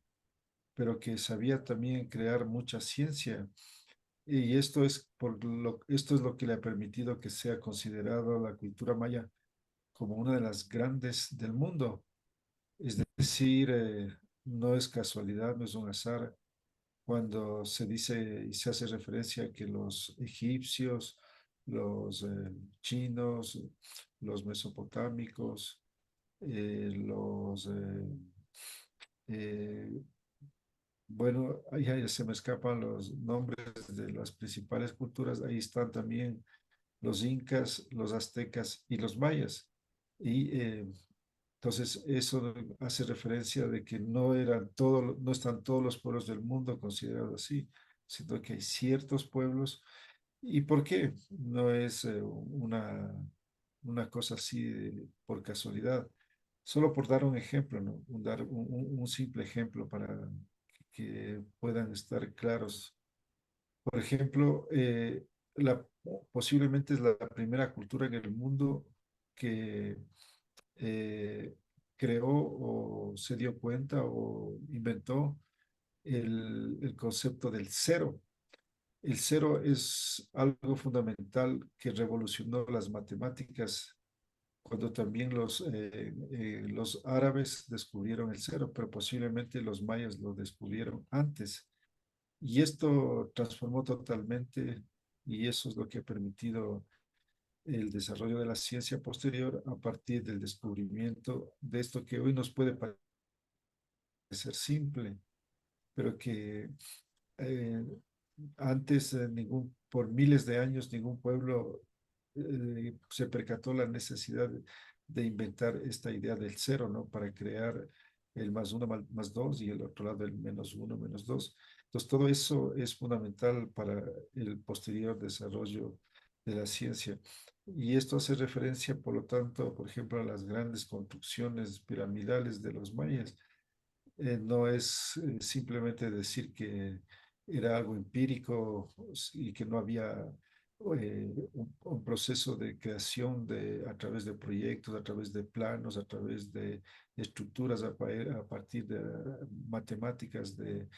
pero que sabía también crear mucha ciencia. Y esto es lo que le ha permitido que sea considerado la cultura maya como una de las grandes del mundo. Es decir, no es casualidad, no es un azar cuando se dice y se hace referencia a que los egipcios, los chinos, los mesopotámicos, eh, bueno, ahí ya se me escapan los nombres de las principales culturas, ahí están también los incas, los aztecas y los mayas. Y entonces eso hace referencia de que no están todos los pueblos del mundo considerados así, sino que hay ciertos pueblos. ¿Y por qué? No es una cosa así por casualidad. Solo por dar un ejemplo, ¿no? Dar un simple ejemplo para que puedan estar claros. Por ejemplo, posiblemente es la primera cultura en el mundo que eh, creó o se dio cuenta o inventó el concepto del cero. El cero es algo fundamental que revolucionó las matemáticas cuando también los árabes descubrieron el cero, pero posiblemente los mayas lo descubrieron antes. Y esto transformó totalmente y eso es lo que ha permitido el desarrollo de la ciencia posterior a partir del descubrimiento de esto que hoy nos puede parecer simple, pero que eh, antes, por miles de años, ningún pueblo se percató la necesidad de inventar esta idea del cero, ¿no? Para crear el más uno más dos y el otro lado el menos uno menos dos. Entonces, todo eso es fundamental para el posterior desarrollo de la ciencia. Y esto hace referencia, por lo tanto, por ejemplo, a las grandes construcciones piramidales de los mayas. No es simplemente decir que era algo empírico y que no había un proceso de creación a través de proyectos, a través de planos, a través de estructuras a partir de matemáticas, de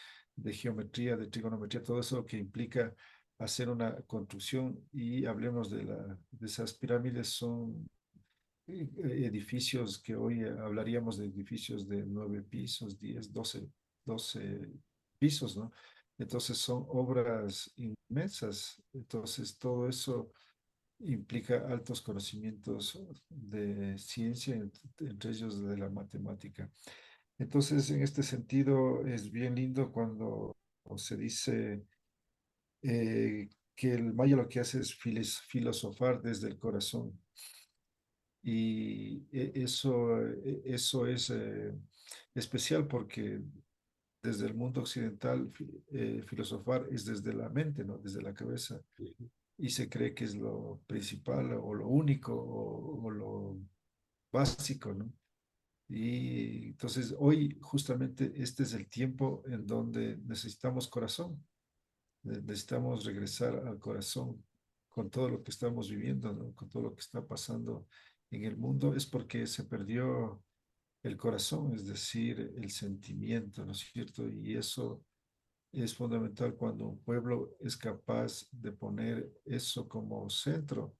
geometría, de trigonometría, todo eso que implica hacer una construcción. Y hablemos de esas pirámides, son edificios que hoy hablaríamos de edificios de 9 pisos, 10, 12 pisos, ¿no? Entonces son obras inmensas. Entonces todo eso implica altos conocimientos de ciencia, entre ellos de la matemática. Entonces, en este sentido, es bien lindo cuando se dice que el maya lo que hace es filosofar desde el corazón. Y eso es especial porque desde el mundo occidental filosofar es desde la mente, ¿no? Desde la cabeza. Y se cree que es lo principal o lo único o lo básico, ¿no? Y entonces hoy justamente este es el tiempo en donde necesitamos corazón, necesitamos regresar al corazón con todo lo que estamos viviendo, ¿no? Con todo lo que está pasando en el mundo, es porque se perdió el corazón, es decir, el sentimiento, ¿no es cierto? Y eso es fundamental cuando un pueblo es capaz de poner eso como centro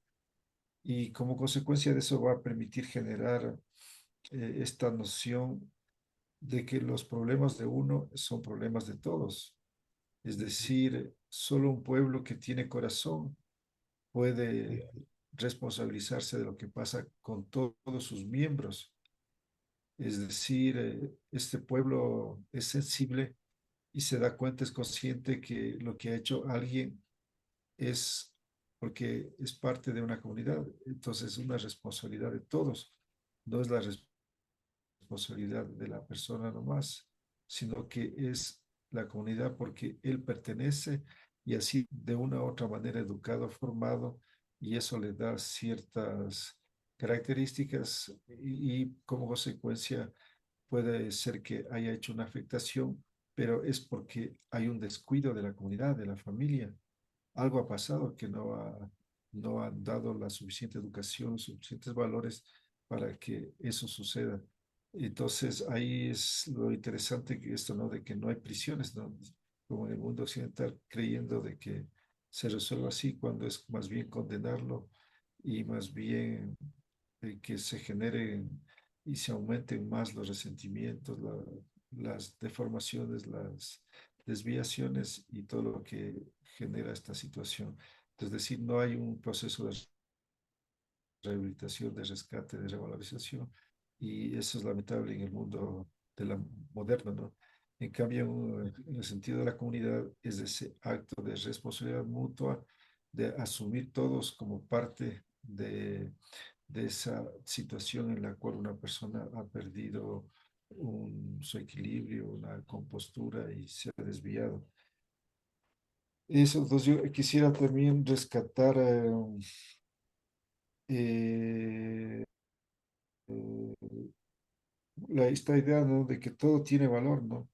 y como consecuencia de eso va a permitir generar esta noción de que los problemas de uno son problemas de todos. Es decir, solo un pueblo que tiene corazón puede responsabilizarse de lo que pasa con todos sus miembros. Es decir, este pueblo es sensible y se da cuenta, es consciente que lo que ha hecho alguien es porque es parte de una comunidad. Entonces es una responsabilidad de todos. No es la responsabilidad de la persona nomás, sino que es la comunidad porque él pertenece y así de una u otra manera educado, formado, y eso le da ciertas características y como consecuencia puede ser que haya hecho una afectación, pero es porque hay un descuido de la comunidad, de la familia. Algo ha pasado que no han dado la suficiente educación, suficientes valores para que eso suceda. Entonces, ahí es lo interesante que esto, ¿no? De que no hay prisiones, ¿no? Como en el mundo occidental, creyendo de que se resuelva así, cuando es más bien condenarlo y más bien que se generen y se aumenten más los resentimientos, las deformaciones, las desviaciones y todo lo que genera esta situación. Es decir, no hay un proceso de rehabilitación, de rescate, de revalorización, y eso es lamentable en el mundo de la moderno, ¿no? En cambio, en el sentido de la comunidad, es ese acto de responsabilidad mutua, de asumir todos como parte de esa situación en la cual una persona ha perdido su equilibrio, una compostura y se ha desviado. Eso, entonces yo quisiera también rescatar eh, esta idea, ¿no? De que todo tiene valor, ¿no?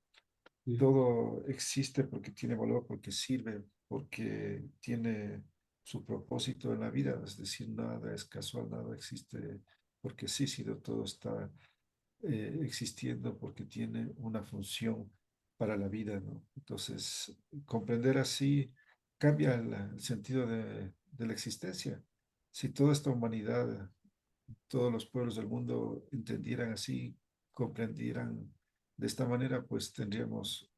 Todo existe porque tiene valor, porque sirve, porque tiene su propósito en la vida. Es decir, nada es casual, nada existe porque sí, sino todo está existiendo porque tiene una función para la vida, ¿no? Entonces, comprender así cambia el sentido de la existencia. Si toda esta humanidad, todos los pueblos del mundo entendieran así, comprendieran de esta manera, pues tendríamos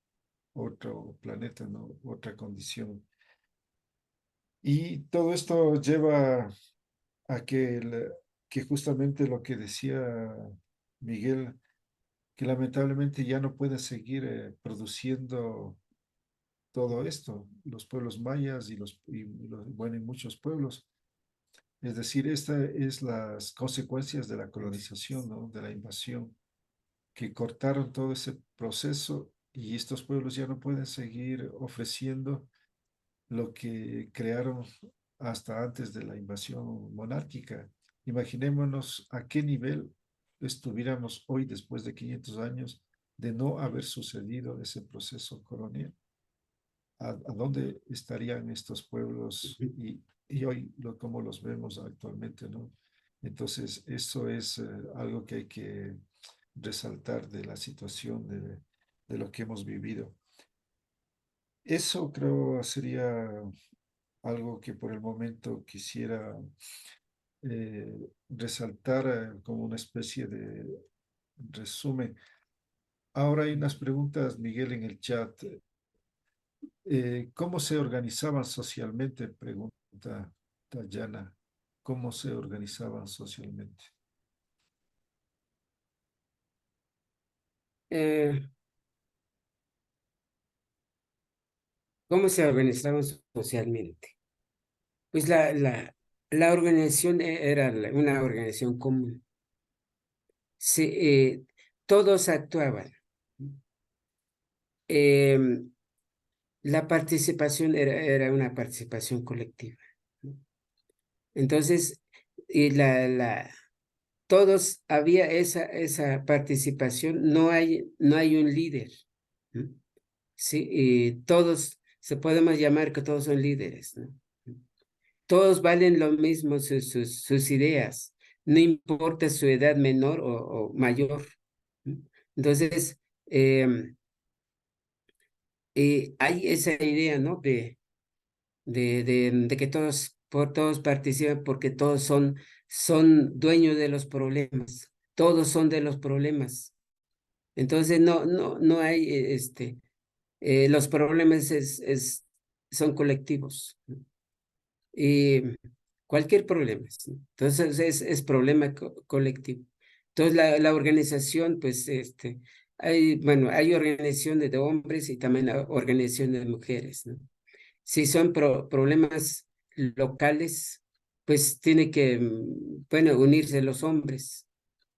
otro planeta, ¿no? Otra condición. Y todo esto lleva a que justamente lo que decía Miguel, que lamentablemente ya no pueden seguir produciendo todo esto, los pueblos mayas bueno, y muchos pueblos. Es decir, esta es las consecuencias de la colonización, ¿no? De la invasión, que cortaron todo ese proceso y estos pueblos ya no pueden seguir ofreciendo lo que crearon hasta antes de la invasión monárquica. Imaginémonos a qué nivel estuviéramos hoy después de 500 años de no haber sucedido ese proceso colonial. A dónde estarían estos pueblos y hoy cómo los vemos actualmente, ¿no? Entonces, eso es algo que hay que resaltar de la situación de lo que hemos vivido. Eso creo sería algo que por el momento quisiera resaltar como una especie de resumen. Ahora hay unas preguntas, Miguel, en el chat. ¿Cómo se organizaban socialmente? Pregunta Dayana. ¿Cómo se organizaban socialmente? Eh, ¿Cómo se organizaban socialmente? Pues la organización era una organización común. Todos actuaban. Em, la participación era una participación colectiva. Entonces, y todos había esa participación, no hay un líder. ¿No? Sí, y todos, se podemos llamar que todos son líderes, ¿no? Todos valen lo mismo sus ideas, no importa su edad menor o mayor. ¿No? Entonces, em, hay esa idea, ¿no? De que todos participan porque todos son dueños de los problemas, todos son de los problemas. Entonces, no hay, los problemas son colectivos. ¿No? Y cualquier problema. ¿Sí? Entonces, es problema colectivo. Entonces, la organización, pues, bueno, hay organizaciones de hombres y también la organización de mujeres, ¿no? Si son problemas locales, pues tiene que, bueno, unirse los hombres.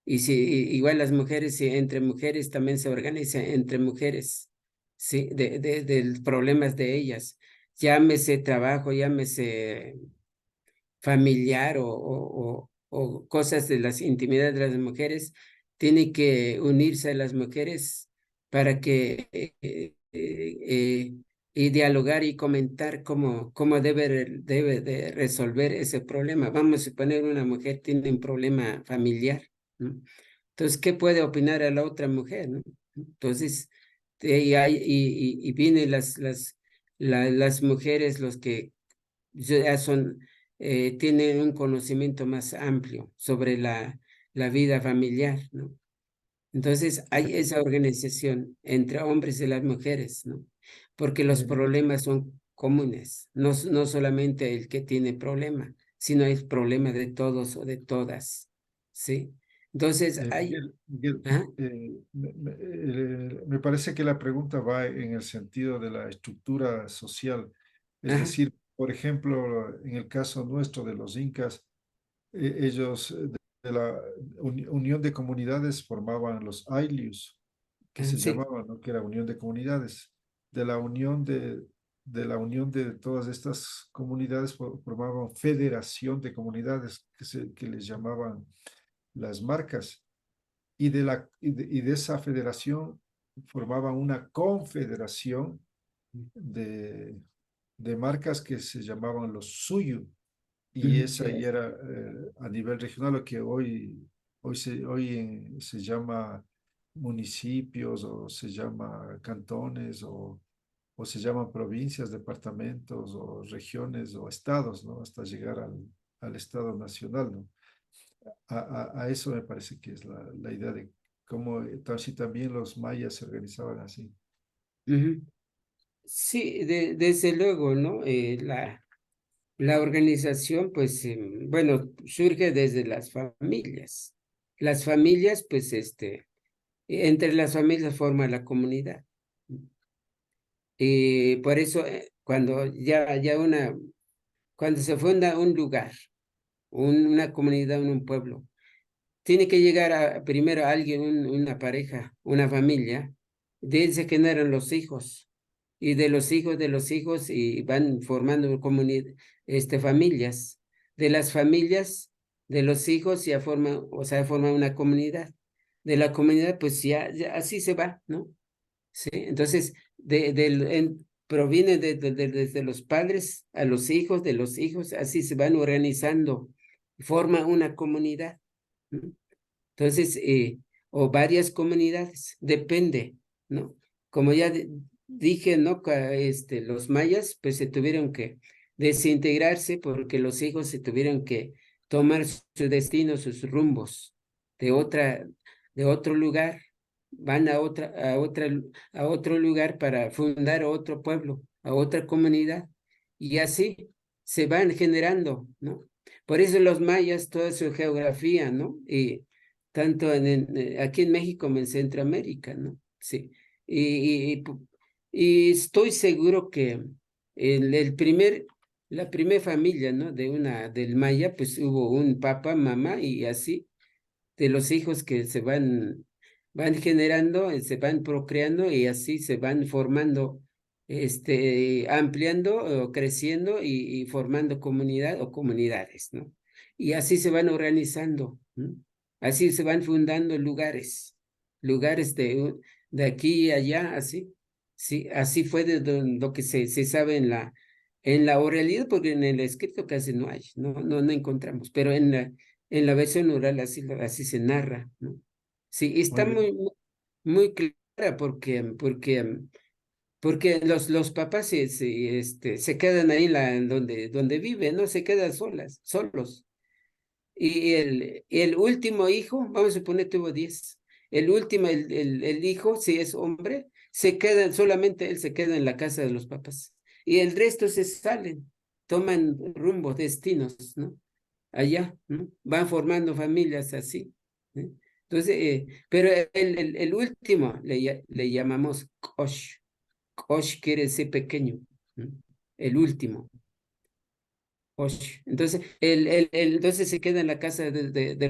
Y si igual las mujeres, si entre mujeres también se organizan entre mujeres, sí, de problemas de ellas. Llámese trabajo, llámese familiar o cosas de las intimidades de las mujeres, tiene que unirse a las mujeres para que y dialogar y comentar cómo debe de resolver ese problema. Vamos a suponer una mujer tiene un problema familiar, ¿no? Entonces, ¿qué puede opinar a la otra mujer, ¿no? Entonces, y vienen las mujeres, los que ya tienen un conocimiento más amplio sobre la vida familiar, ¿no? Entonces hay esa organización entre hombres y las mujeres, ¿no? Porque los Miguel, problemas son comunes, no solamente el que tiene problema, sino el problema de todos o de todas, ¿sí? Entonces hay... Miguel, Ajá, me parece que la pregunta va en el sentido de la estructura social. Es ajá, decir, por ejemplo, en el caso nuestro de los incas, ellos de la unión de comunidades formaban los ayllus, que se sí, llamaban, ¿no? Que era unión de comunidades. De la unión de la unión de todas estas comunidades formaban federación de comunidades que les llamaban las marcas y de esa federación formaban una confederación de, de marcas que se llamaban los suyu y ujú, esa ya era a nivel regional lo que hoy se llama municipios o se llama cantones o se llaman provincias, departamentos o regiones o estados, ¿no? Hasta llegar al estado nacional, ¿no? A eso me parece que es la idea de cómo si también los mayas se organizaban así. ujú. Sí, desde luego, ¿no? La organización, pues, bueno, surge desde las familias. Las familias, pues, Entre las familias forma la comunidad. Y por eso, cuando se funda un lugar, una comunidad, un pueblo, tiene que llegar primero alguien, una pareja, una familia, de ahí se generan los hijos, y de los hijos, y van formando familias. De las familias, de los hijos, ya forman, o sea, forman una comunidad. De la comunidad, pues ya así se va, ¿no? Sí, entonces, proviene desde los padres a los hijos, de los hijos, así se van organizando, forma una comunidad. ¿No? Entonces, o varias comunidades, depende, ¿no? Como ya dije, ¿no? Los mayas, pues se tuvieron que desintegrarse porque los hijos se tuvieron que tomar su destino, sus rumbos de de otro lugar, van a otro lugar para fundar otro pueblo, a otra comunidad, y así se van generando, ¿no? Por eso los mayas, toda su geografía, ¿no? Y tanto aquí en México como en Centroamérica, ¿no? Sí. Y estoy seguro que la primera familia, ¿no? Del Maya, pues hubo un papá, mamá y así, de los hijos que van generando, se van procreando y así se van formando, ampliando o creciendo y formando comunidad o comunidades, ¿no? Y así se van organizando, ¿no? Así se van fundando lugares de aquí y allá, así. Sí, así fue lo que se sabe en la oralidad, porque en el escrito casi no hay, no encontramos, pero en la versión oral así se narra, ¿no? Sí, y Muy está bien. muy clara porque los papás se quedan ahí donde viven, ¿no? Se quedan solos. Y el último hijo, vamos a suponer tuvo 10. El último, el hijo, si es hombre, solamente él se queda en la casa de los papás. Y el resto se salen, toman rumbo, destinos, ¿no? Allá, ¿no? Van formando familias así. ¿Eh? Entonces, pero el último le llamamos Kosh. Kosh quiere decir pequeño, ¿no? El último. Kosh. Entonces, entonces se queda en la casa de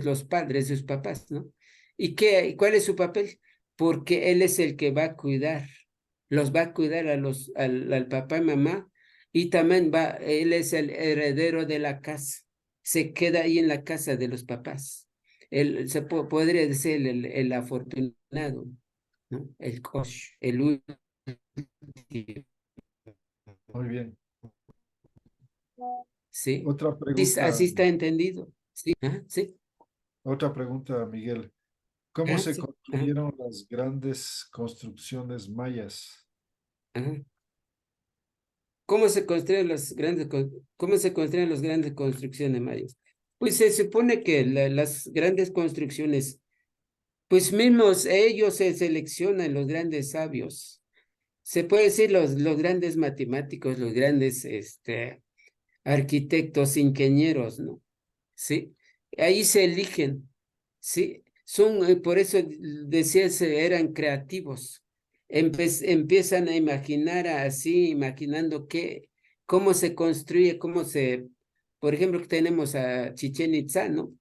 los padres, de sus papás, ¿no? ¿Y cuál es su papel? Porque él es el que va a cuidar, los va a cuidar al papá y mamá, y también él es el heredero de la casa, se queda ahí en la casa de los papás. Él podría decir el afortunado, ¿no? El Kosh, el último. Muy bien. ¿Sí? Otra Sí, pregunta, así está entendido. Sí, sí, otra pregunta, Miguel. ¿Cómo se sí. Ajá, construyeron las grandes construcciones mayas? ajá. ¿Cómo se construyen las grandes construcciones mayas? Pues se supone que las grandes construcciones, pues mismos ellos se seleccionan los grandes sabios. Se puede decir los grandes matemáticos, los grandes arquitectos, ingenieros, ¿no? ¿Sí? Ahí se eligen, ¿sí? Por eso decía, eran creativos. Empiezan a imaginar así, imaginando cómo se construye, por ejemplo, que tenemos a Chichén Itzá, ¿no?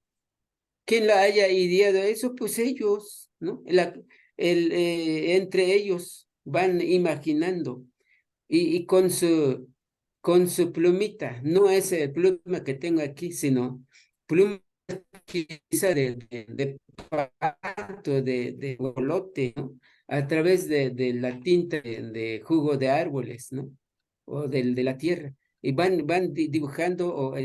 ¿Quién la haya ideado eso? Pues ellos, ¿no? Entre ellos van imaginando y con su plumita, no esa pluma que tengo aquí, sino pluma quizá de pato, de bolote, ¿no? A través de la tinta de jugo de árboles, ¿no? O de la tierra. Y van dibujando o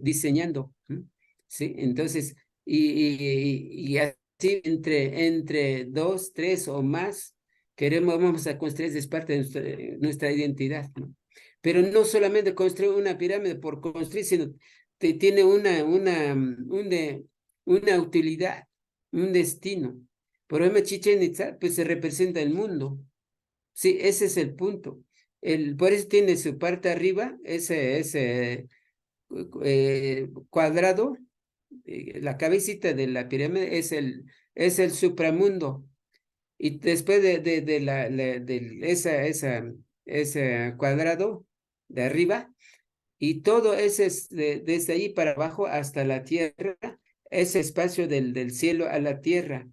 diseñando, ¿no? ¿Sí? Entonces, y así entre dos, tres o más, vamos a construir, es parte de nuestra identidad, ¿no? Pero no solamente construir una pirámide por construir, sino tiene una utilidad, un destino. Por ejemplo, Chichén Itzá, pues se representa el mundo. Sí, ese es el punto. Por eso tiene su parte arriba, ese cuadrado, la cabecita de la pirámide es es el supramundo. Y después ese cuadrado de arriba, y todo ese es desde ahí para abajo hasta la tierra, ese espacio del cielo a la tierra,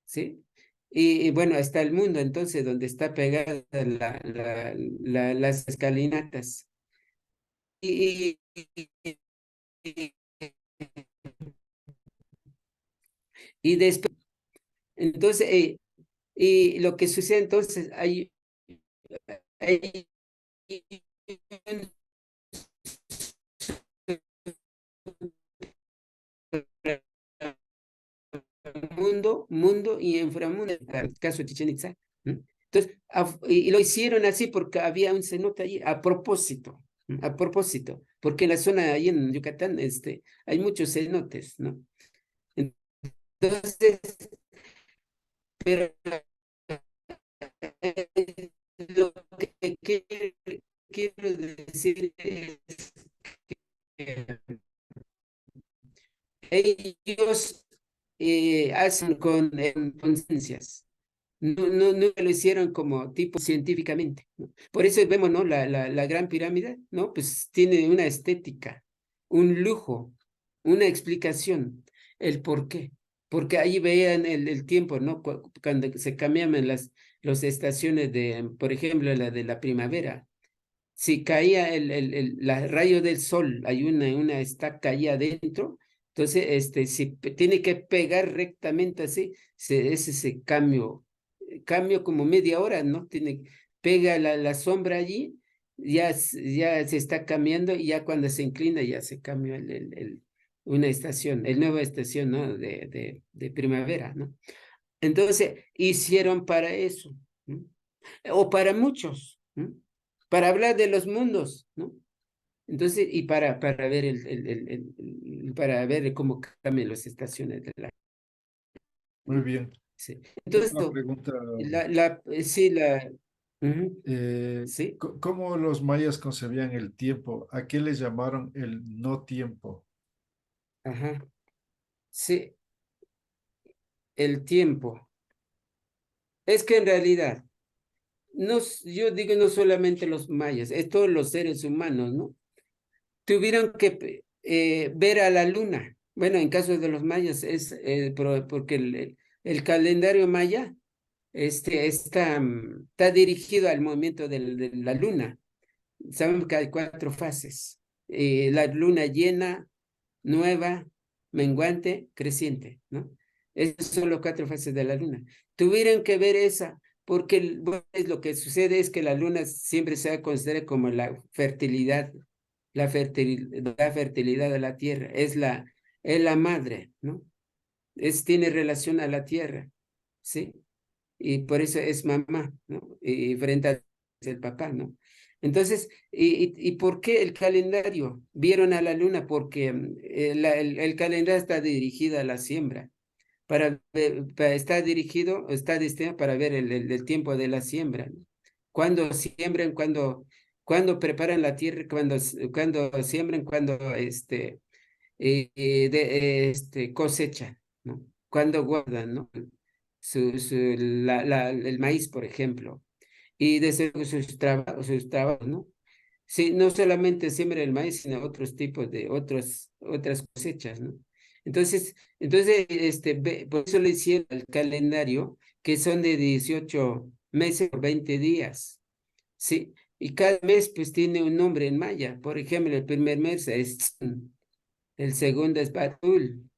¿sí? Y bueno, está el mundo, entonces, donde está pegada las escalinatas. Y, y, y- y después, entonces, y lo que sucede entonces, hay un mundo y inframundo, en el caso de Chichén Itzá. Entonces, y lo hicieron así porque había un cenote allí, a propósito, porque en la zona ahí en Yucatán hay muchos cenotes, ¿no? Entonces, pero lo que quiero decir es que ellos hacen con conciencias. No lo hicieron como tipo científicamente, ¿no? Por eso vemos, ¿no? La Gran Pirámide, ¿no? Pues tiene una estética, un lujo, una explicación, el por qué. Porque ahí veían el tiempo, ¿no? Cuando se cambiaban las estaciones por ejemplo, la de la primavera. Si caía la rayo del sol, hay una estaca ahí adentro, entonces si tiene que pegar rectamente así, ese cambio como media hora, ¿no? Pega la sombra allí, ya se está cambiando y ya cuando se inclina ya se cambia una estación, el nueva estación, ¿no? De primavera, ¿no? Entonces, hicieron para eso, ¿no? O para muchos, ¿no? Para hablar de los mundos, ¿no? Entonces, y para ver para ver cómo cambian las estaciones de la. Muy bien. Sí. Entonces, Una pregunta. sí, ujú, sí, ¿Cómo los mayas concebían el tiempo? ¿A qué le llamaron el no tiempo? ajá, sí, el tiempo. Es que en realidad, yo digo no solamente los mayas, es todos los seres humanos, ¿no? Tuvieron que ver a la luna. Bueno, en caso de los mayas es porque el calendario maya está dirigido al movimiento de la luna. Sabemos que hay 4 fases. La luna llena, nueva, menguante, creciente, ¿no? Esas son las 4 fases de la luna. Tuvieron que ver esa, porque bueno, lo que sucede es que la luna siempre se va a considerar como la fertilidad de la tierra, es la madre, ¿no? Tiene relación a la tierra, ¿sí? Y por eso es mamá, ¿no? Y frente a el papá, ¿no? Entonces, ¿y por qué el calendario? Vieron a la luna porque el calendario está dirigido a la siembra, está destinado para ver el tiempo de la siembra, ¿no? Cuando siembran, cuando preparan la tierra, cuando siembran, cuando cosechan, ¿no? Cuando guardan, ¿no? El maíz, por ejemplo, y desde sus trabajos, ¿no? Sí, no solamente siembra el maíz, sino otros tipos otras cosechas, ¿no? Entonces, por eso le hicieron el calendario, que son de 18 meses por 20 días, ¿sí? Y cada mes, pues, tiene un nombre en maya. Por ejemplo, el primer mes es Tzun, el segundo es Batul,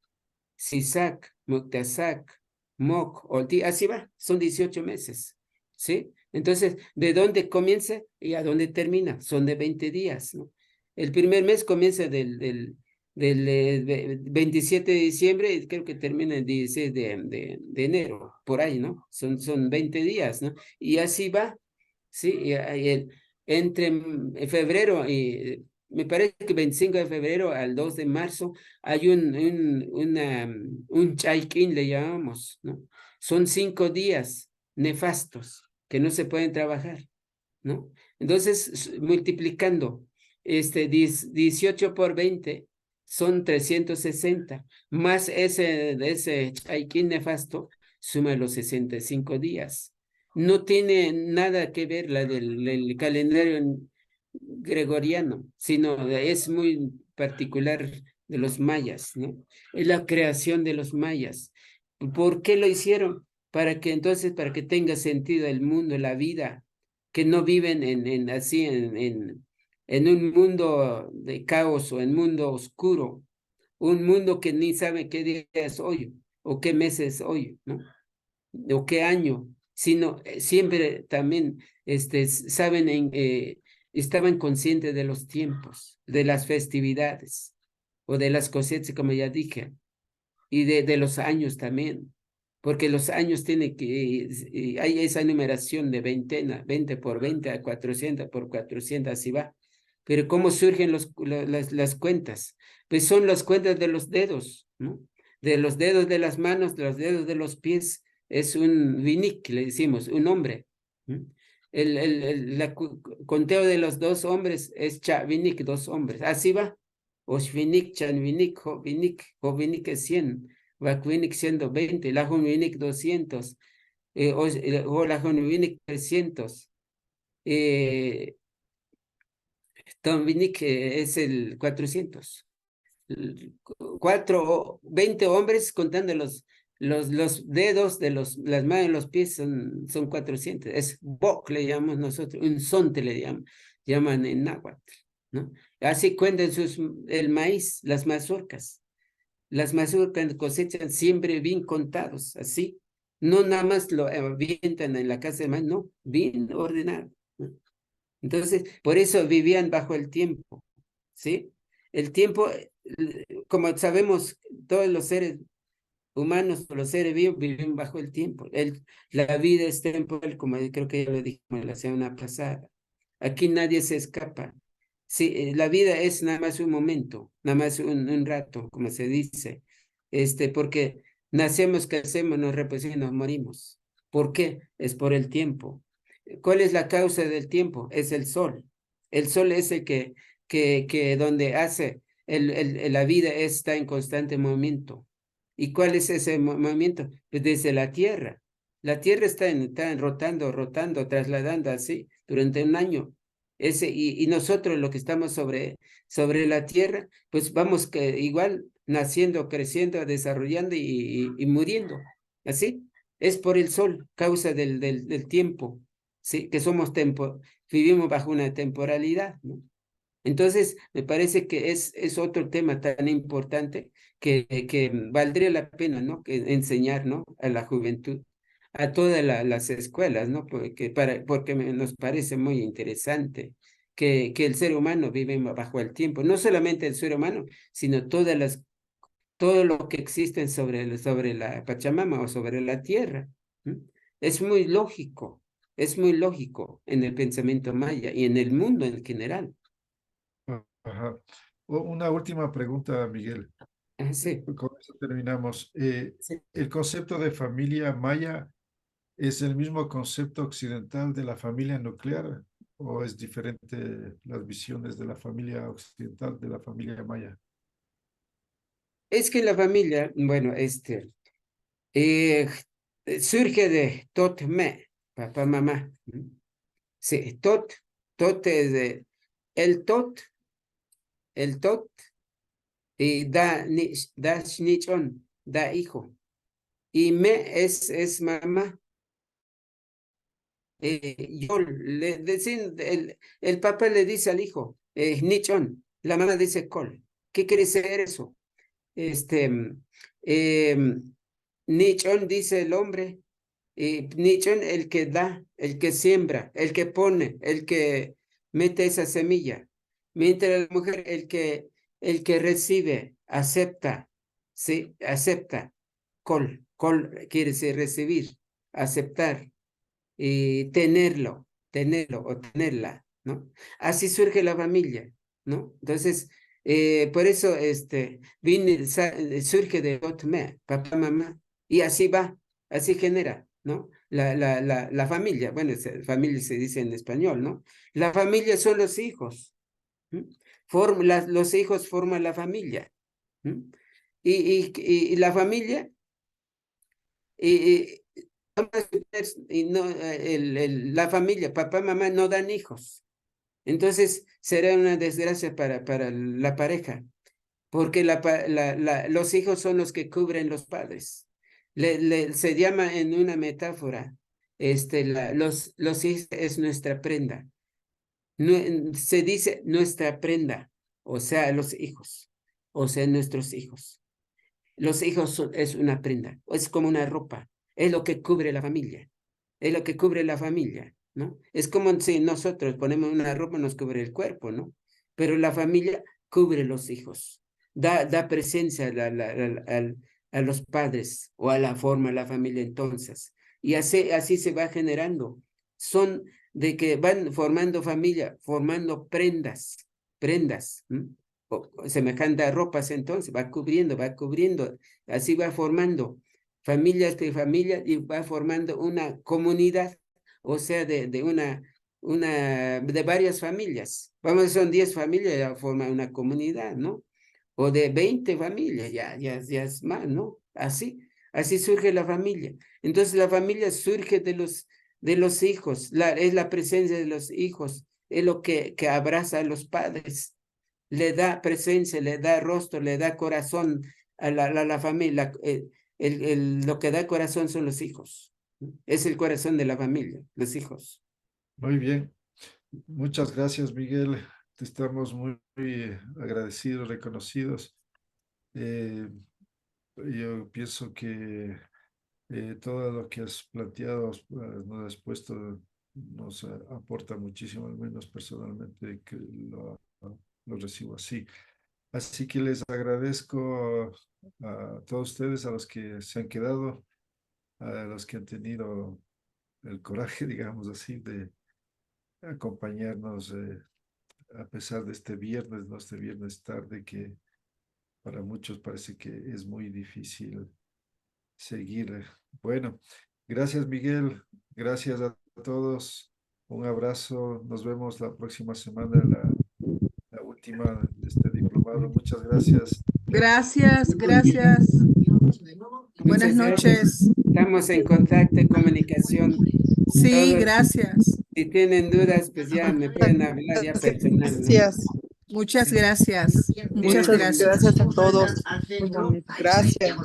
Sisak, Moctazac, Moc, Olti, así va, son 18 meses, ¿sí? Entonces, ¿de dónde comienza y a dónde termina? Son de 20 días, ¿no? El primer mes comienza del 27 de diciembre y creo que termina el 16 de enero, por ahí, ¿no? Son 20 días, ¿no? Y así va, ¿sí? Entre febrero y me parece que 25 de febrero al 2 de marzo hay un chaiquín, le llamamos, ¿no? Son 5 días nefastos que no se pueden trabajar, ¿no? Entonces, multiplicando 18 por 20 son 360, más ese chaiquín nefasto, suma los 65 días. No tiene nada que ver la del calendario gregoriano, sino es muy particular de los mayas, ¿no? Es la creación de los mayas. ¿Por qué lo hicieron? Para que entonces, para que tenga sentido el mundo, la vida, que no viven así en un mundo de caos o en mundo oscuro, un mundo que ni sabe qué día es hoy o qué mes es hoy, ¿no? O qué año, sino siempre también saben, estaban conscientes de los tiempos, de las festividades o de las cosechas, como ya dije, y de los años también, porque los años tienen que, hay esa numeración de veintena, 20 por 20 a 400 por 400, así va. Pero ¿cómo surgen las cuentas? Pues son las cuentas de los dedos, ¿no? De los dedos de las manos, de los dedos de los pies, es un vinik, le decimos, un hombre. ¿No? Conteo de los dos hombres es chavinik, dos hombres, así va. Oshvinik, chanvinik, jovinik es 100, vakvinik 120, lajonvinik 200, o lajonvinik 300. Tomvinik es el 400. 20 hombres contando los dedos de las manos y los pies son 400. Es bok, le llamamos nosotros, un sonte le llaman en náhuatl, ¿no? Así cuentan el maíz, las mazorcas. Las mazorcas cosechan siempre bien contados, así. No nada más lo avientan en la casa de maíz, no, bien ordenado, ¿no? Entonces, por eso vivían bajo el tiempo, ¿sí? El tiempo, como sabemos, todos los seres humanos, los seres vivos viven bajo el tiempo. La vida es temporal, como creo que ya lo dijimos la semana pasada. Aquí nadie se escapa. Sí, la vida es nada más un momento, nada más un rato, como se dice. Porque nacemos, crecemos, nos reproducimos y nos morimos. ¿Por qué? Es por el tiempo. ¿Cuál es la causa del tiempo? Es el sol. El sol es el que donde hace la vida está en constante movimiento. ¿Y cuál es ese movimiento? Pues desde la Tierra. La Tierra está rotando, trasladando así durante un año. Y nosotros lo que estamos sobre la Tierra, pues vamos igual naciendo, creciendo, desarrollando y muriendo. Así es por el sol, causa del tiempo, ¿sí? Que vivimos bajo una temporalidad, ¿no? Entonces, me parece que es otro tema tan importante que valdría la pena, ¿no? Que enseñar, ¿no? A la juventud, a todas las escuelas, ¿no? Porque nos parece muy interesante que el ser humano vive bajo el tiempo. No solamente el ser humano, sino todo lo que existe sobre la Pachamama o sobre la tierra. ¿No? Es muy lógico en el pensamiento maya y en el mundo en general. Ajá. Una última pregunta, Miguel. Sí, Con eso terminamos. sí. ¿El concepto de familia maya es el mismo concepto occidental de la familia nuclear o es diferente las visiones de la familia occidental de la familia maya? Es que la familia, bueno, eh, surge de Tot-me, papá, mamá. ¿No? Sí, Tot es el Tot, el Tot, y da Shnichon, da hijo. Y Me es mamá. Yo el papá le dice al hijo, Nichon, la mamá dice Kol. ¿Qué quiere decir eso? Nichon dice el hombre, y Nichon el que da, el que siembra, el que pone, el que mete esa semilla. Mientras la mujer, el que recibe, acepta, ¿sí? Acepta. Kol quiere decir recibir, aceptar tenerlo o tenerla, ¿no? Así surge la familia, ¿no? Entonces, por eso surge de Otme, papá, mamá, y así va, así genera, ¿no? La familia, bueno, familia se dice en español, ¿no? La familia son los hijos, ¿no? Los hijos forman la familia, ¿Mm? Y la familia, y no, la familia, papá, mamá no dan hijos. Entonces será una desgracia para la pareja, porque los hijos son los que cubren los padres. Se llama en una metáfora, los hijos es nuestra prenda. Se dice nuestra prenda, o sea, los hijos, o sea, nuestros hijos. Los hijos es una prenda, es como una ropa, es lo que cubre la familia, es lo que cubre la familia, ¿no? Es como si nosotros ponemos una ropa, nos cubre el cuerpo, ¿no? Pero la familia cubre los hijos, da presencia a los padres o a la forma de la familia entonces. Y así se va generando. Son de que van formando familia, formando prendas. Semejante a ropas entonces, va cubriendo, así va formando familias de familias y va formando una comunidad, o sea, de varias familias. Vamos, son 10 familias, ya forma una comunidad, ¿no? O de 20 familias, ya es más, ¿no? Así surge la familia. Entonces la familia surge de los hijos, es la presencia de los hijos, es lo que abraza a los padres, le da presencia, le da rostro, le da corazón a la familia. Lo que da corazón son los hijos. Es el corazón de la familia, los hijos. Muy bien. Muchas gracias, Miguel. Te estamos muy agradecidos, reconocidos. Yo pienso que todo lo que has planteado, nos has puesto, nos aporta muchísimo, al menos personalmente, que lo recibo así. Así que les agradezco a todos ustedes, a los que se han quedado, a los que han tenido el coraje, digamos así, de acompañarnos a pesar de este viernes, ¿no? Este viernes tarde que para muchos parece que es muy difícil seguir. Bueno, gracias Miguel, gracias a todos, un abrazo, nos vemos la próxima semana, la última de este diplomado. Muchas gracias. Gracias, gracias. Buenas Muchas gracias. noches. Estamos en contacto y comunicación. Sí, Todos, gracias. si tienen dudas, pues ya me pueden hablar ya personal, ¿no? Gracias. Muchas gracias. Muchas Muchas gracias. gracias a todos. Gracias.